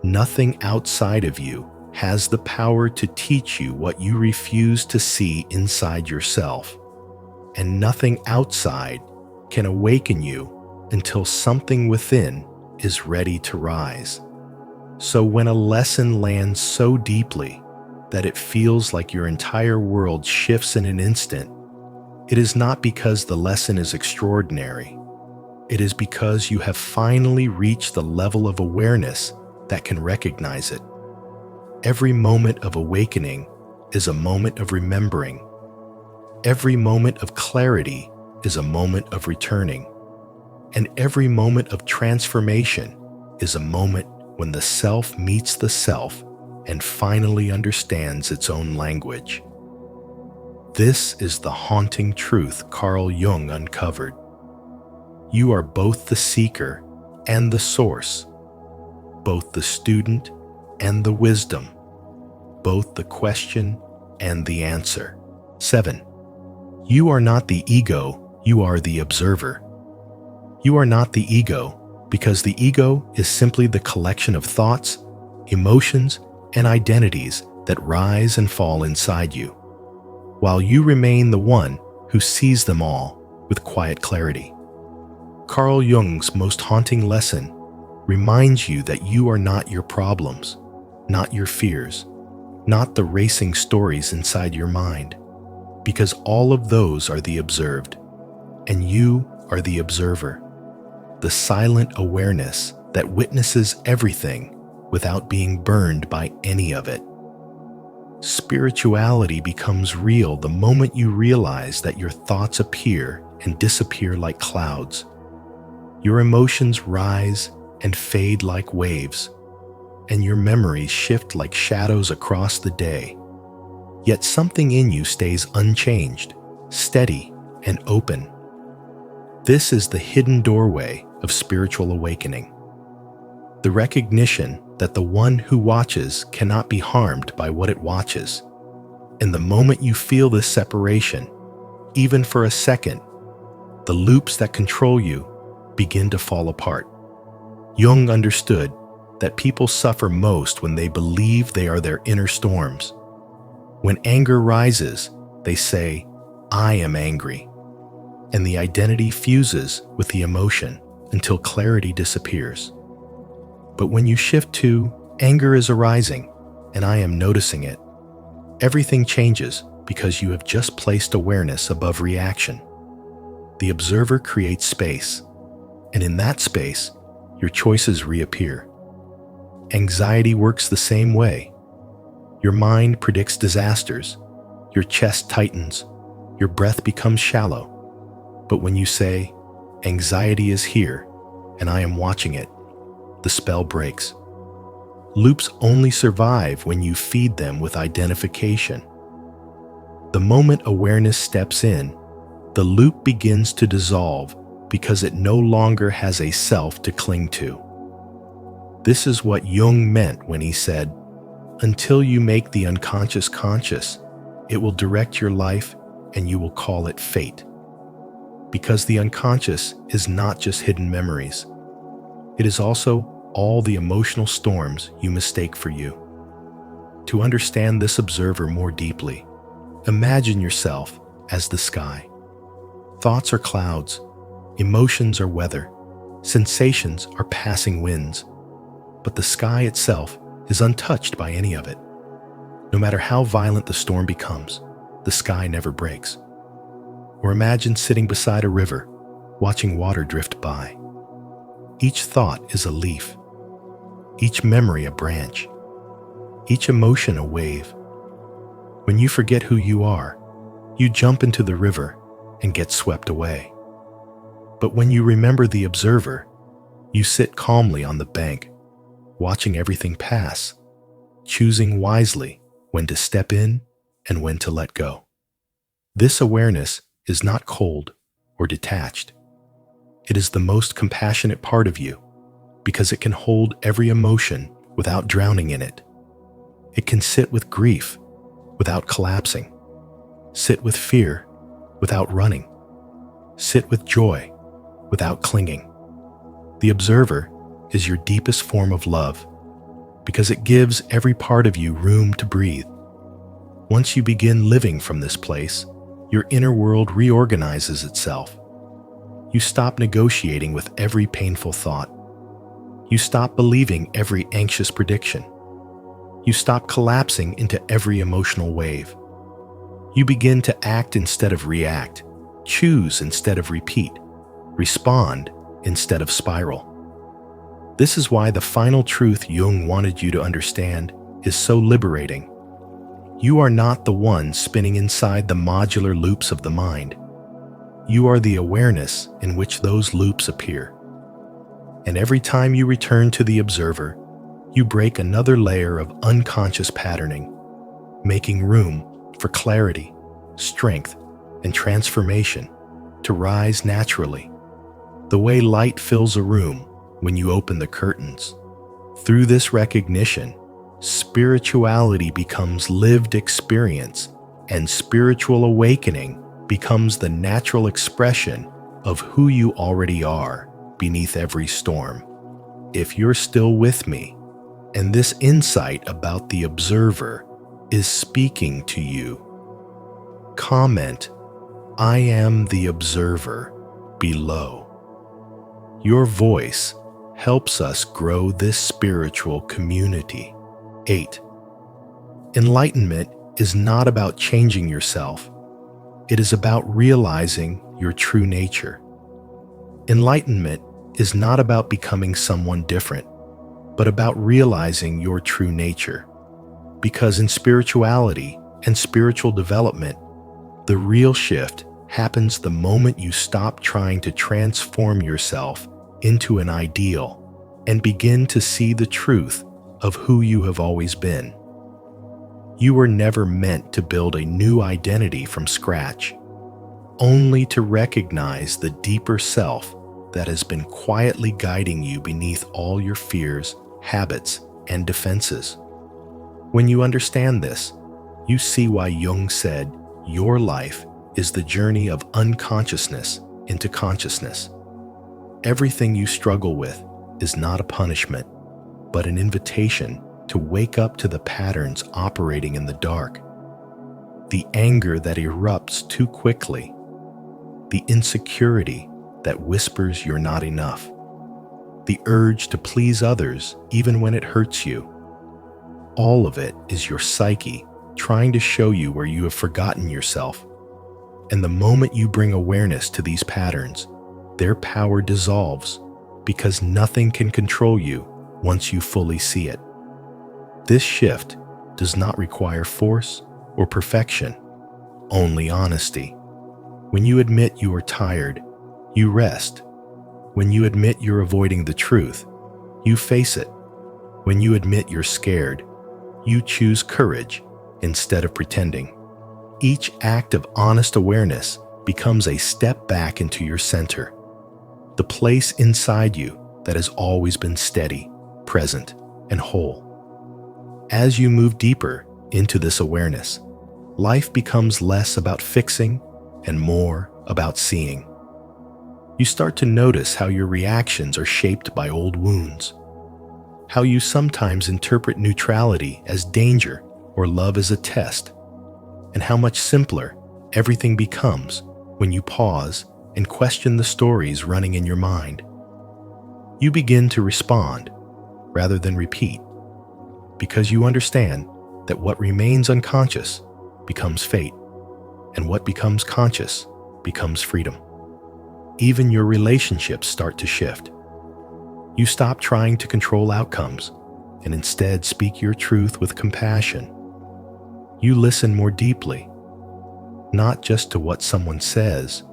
Nothing outside of you has the power to teach you what you refuse to see inside yourself. And nothing outside can awaken you until something within is ready to rise. So when a lesson lands so deeply that it feels like your entire world shifts in an instant, it is not because the lesson is extraordinary. It is because you have finally reached the level of awareness that can recognize it. Every moment of awakening is a moment of remembering. Every moment of clarity is a moment of returning. And every moment of transformation is a moment when the self meets the self and finally understands its own language. This is the haunting truth Carl Jung uncovered. You are both the seeker and the source, both the student and the wisdom, both the question and the answer. 7. You are not the ego, you are the observer. You are not the ego because the ego is simply the collection of thoughts, emotions, and identities that rise and fall inside you, while you remain the one who sees them all with quiet clarity. Carl Jung's most haunting lesson reminds you that you are not your problems, not your fears, not the racing stories inside your mind, because all of those are the observed, and you are the observer, the silent awareness that witnesses everything without being burned by any of it. Spirituality becomes real the moment you realize that your thoughts appear and disappear like clouds. Your emotions rise and fade like waves, and your memories shift like shadows across the day. Yet something in you stays unchanged, steady, and open. This is the hidden doorway of spiritual awakening. The recognition that the one who watches cannot be harmed by what it watches. And the moment you feel this separation, even for a second, the loops that control you begin to fall apart. Jung understood that people suffer most when they believe they are their inner storms. When anger rises, they say, "I am angry," and the identity fuses with the emotion until clarity disappears. But when you shift to, "Anger is arising, and I am noticing it," Everything changes because you have just placed awareness above reaction. The observer creates space, and in that space, your choices reappear. Anxiety works the same way. Your mind predicts disasters, your chest tightens, your breath becomes shallow. But when you say, "Anxiety is here, and I am watching it," the spell breaks. Loops only survive when you feed them with identification. The moment awareness steps in, the loop begins to dissolve because it no longer has a self to cling to. This is what Jung meant when he said, "Until you make the unconscious conscious, it will direct your life and you will call it fate." Because the unconscious is not just hidden memories. It is also all the emotional storms you mistake for you. To understand this observer more deeply, imagine yourself as the sky. Thoughts are clouds, emotions are weather, sensations are passing winds, but the sky itself is untouched by any of it. No matter how violent the storm becomes, the sky never breaks. Or imagine sitting beside a river, watching water drift by. Each thought is a leaf, each memory a branch, each emotion a wave. When you forget who you are, you jump into the river and get swept away. But when you remember the observer, you sit calmly on the bank, watching everything pass, choosing wisely when to step in and when to let go. This awareness is not cold or detached. It is the most compassionate part of you because it can hold every emotion without drowning in it. It can sit with grief without collapsing, sit with fear without running, sit with joy without clinging. The observer is your deepest form of love because it gives every part of you room to breathe. Once you begin living from this place, your inner world reorganizes itself. You stop negotiating with every painful thought. You stop believing every anxious prediction. You stop collapsing into every emotional wave. You begin to act instead of react, choose instead of repeat, respond instead of spiral. This is why the final truth Jung wanted you to understand is so liberating. You are not the one spinning inside the modular loops of the mind. You are the awareness in which those loops appear. And every time you return to the observer, you break another layer of unconscious patterning, making room for clarity, strength, and transformation to rise naturally, the way light fills a room when you open the curtains. Through this recognition, spirituality becomes lived experience, and spiritual awakening becomes the natural expression of who you already are beneath every storm. If you're still with me, and this insight about the observer is speaking to you, comment, "I am the observer," below. Your voice helps us grow this spiritual community. 8. Enlightenment is not about changing yourself. It is about realizing your true nature. Enlightenment is not about becoming someone different, but about realizing your true nature. Because in spirituality and spiritual development, the real shift happens the moment you stop trying to transform yourself into an ideal and begin to see the truth of who you have always been. You were never meant to build a new identity from scratch, only to recognize the deeper self that has been quietly guiding you beneath all your fears, habits, and defenses. When you understand this, you see why Jung said your life is the journey of unconsciousness into consciousness. Everything you struggle with is not a punishment, but an invitation to wake up to the patterns operating in the dark. The anger that erupts too quickly, the insecurity that whispers you're not enough, the urge to please others even when it hurts you. All of it is your psyche trying to show you where you have forgotten yourself. And the moment you bring awareness to these patterns, their power dissolves because nothing can control you once you fully see it. This shift does not require force or perfection, only honesty. When you admit you are tired, you rest. When you admit you're avoiding the truth, you face it. When you admit you're scared, you choose courage instead of pretending. Each act of honest awareness becomes a step back into your center, the place inside you that has always been steady, present, and whole. As you move deeper into this awareness, life becomes less about fixing and more about seeing. You start to notice how your reactions are shaped by old wounds, how you sometimes interpret neutrality as danger or love as a test, and how much simpler everything becomes when you pause and question the stories running in your mind. You begin to respond rather than repeat, because you understand that what remains unconscious becomes fate, and what becomes conscious becomes freedom. Even your relationships start to shift. You stop trying to control outcomes and instead speak your truth with compassion. You listen more deeply, not just to what someone says,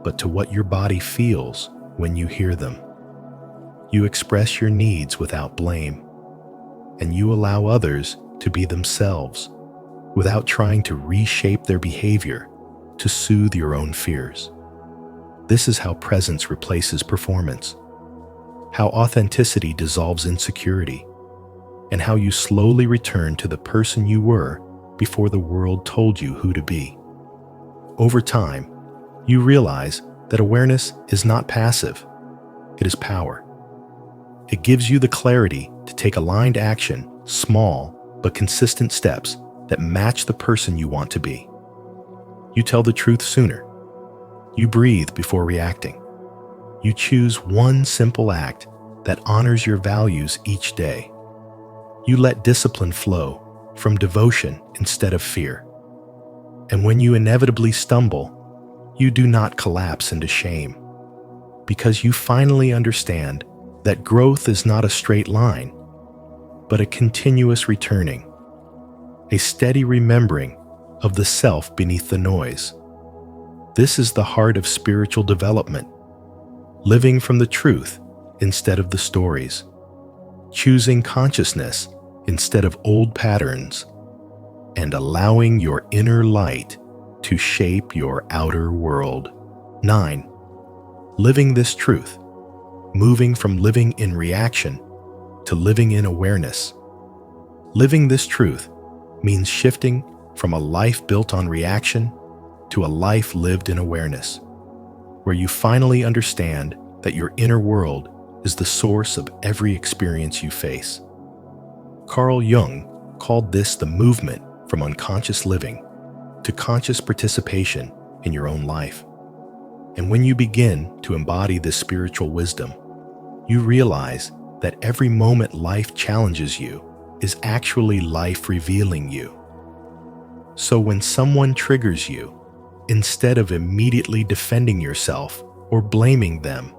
but to what your body feels when you hear them. You express your needs without blame, and you allow others to be themselves without trying to reshape their behavior to soothe your own fears. This is how presence replaces performance, how authenticity dissolves insecurity, and how you slowly return to the person you were before the world told you who to be. Over time, you realize that awareness is not passive, it is power. It gives you the clarity to take aligned action, small but consistent steps that match the person you want to be. You tell the truth sooner. You breathe before reacting. You choose one simple act that honors your values each day. You let discipline flow from devotion instead of fear. And when you inevitably stumble, you do not collapse into shame, because you finally understand that growth is not a straight line, but a continuous returning, a steady remembering of the self beneath the noise. This is the heart of spiritual development, living from the truth instead of the stories, choosing consciousness instead of old patterns, and allowing your inner light to shape your outer world. 9. Living this truth, moving from living in reaction to living in awareness. Living this truth means shifting from a life built on reaction to a life lived in awareness, where you finally understand that your inner world is the source of every experience you face. Carl Jung called this the movement from unconscious living to conscious participation in your own life. And when you begin to embody this spiritual wisdom, you realize that every moment life challenges you is actually life revealing you. So when someone triggers you, instead of immediately defending yourself or blaming them,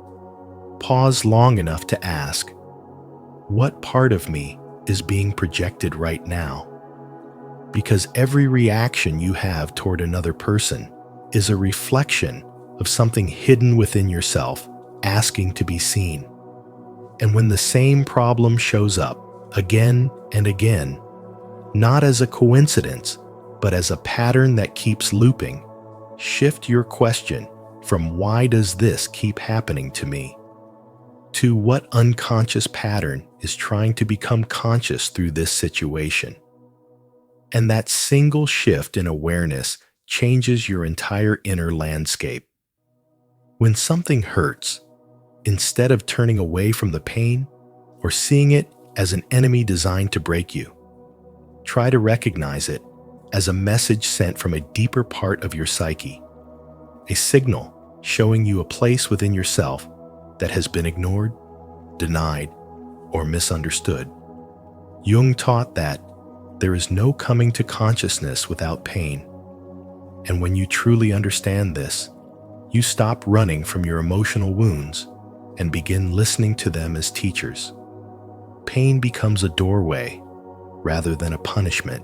pause long enough to ask, what part of me is being projected right now? Because every reaction you have toward another person is a reflection of something hidden within yourself, asking to be seen. And when the same problem shows up again and again, not as a coincidence, but as a pattern that keeps looping, shift your question from "why does this keep happening to me?" to "what unconscious pattern is trying to become conscious through this situation?" And that single shift in awareness changes your entire inner landscape. When something hurts, instead of turning away from the pain or seeing it as an enemy designed to break you, try to recognize it as a message sent from a deeper part of your psyche, a signal showing you a place within yourself that has been ignored, denied, or misunderstood. Jung taught that There is no coming to consciousness without pain. And when you truly understand this, you stop running from your emotional wounds and begin listening to them as teachers. Pain becomes a doorway rather than a punishment,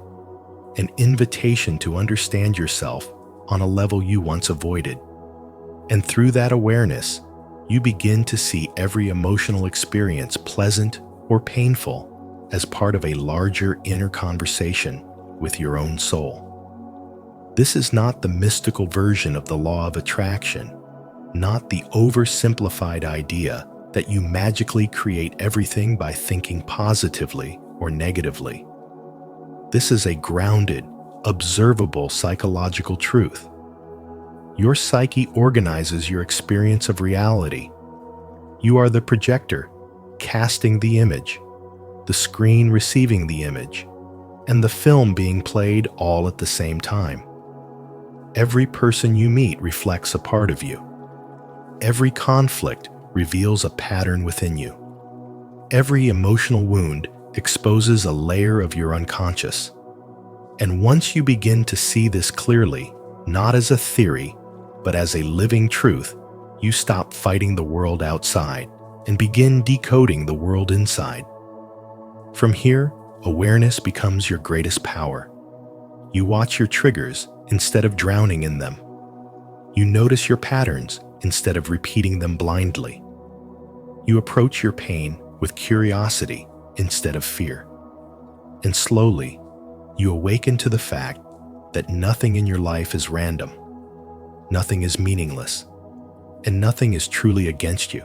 an invitation to understand yourself on a level you once avoided. And through that awareness, you begin to see every emotional experience, pleasant or painful, as part of a larger inner conversation with your own soul. This is not the mystical version of the law of attraction, not the oversimplified idea that you magically create everything by thinking positively or negatively. This is a grounded, observable psychological truth. Your psyche organizes your experience of reality. You are the projector, casting the image, the screen receiving the image, and the film being played all at the same time. Every person you meet reflects a part of you. Every conflict reveals a pattern within you. Every emotional wound exposes a layer of your unconscious. And once you begin to see this clearly, not as a theory, but as a living truth, you stop fighting the world outside and begin decoding the world inside. From here, awareness becomes your greatest power. You watch your triggers instead of drowning in them. You notice your patterns instead of repeating them blindly. You approach your pain with curiosity instead of fear. And slowly, you awaken to the fact that nothing in your life is random, nothing is meaningless, and nothing is truly against you.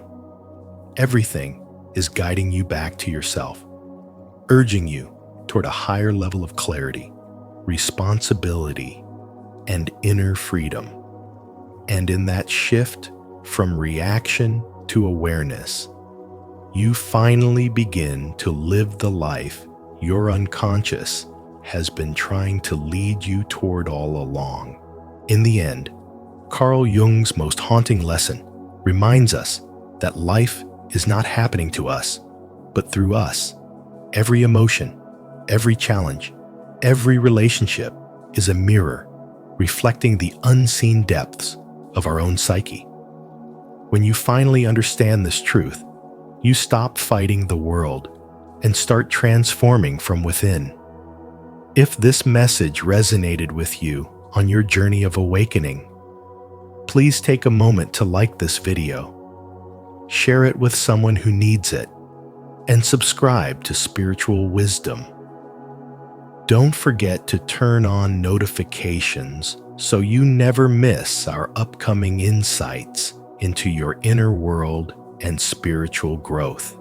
Everything is guiding you back to yourself, urging you toward a higher level of clarity, responsibility, and inner freedom. And in that shift from reaction to awareness, you finally begin to live the life your unconscious has been trying to lead you toward all along. In the end, Carl Jung's most haunting lesson reminds us that life is not happening to us, but through us. Every emotion, every challenge, every relationship is a mirror reflecting the unseen depths of our own psyche. When you finally understand this truth, you stop fighting the world and start transforming from within. If this message resonated with you on your journey of awakening, please take a moment to like this video, share it with someone who needs it, and subscribe to Spiritual Wisdom. Don't forget to turn on notifications so you never miss our upcoming insights into your inner world and spiritual growth.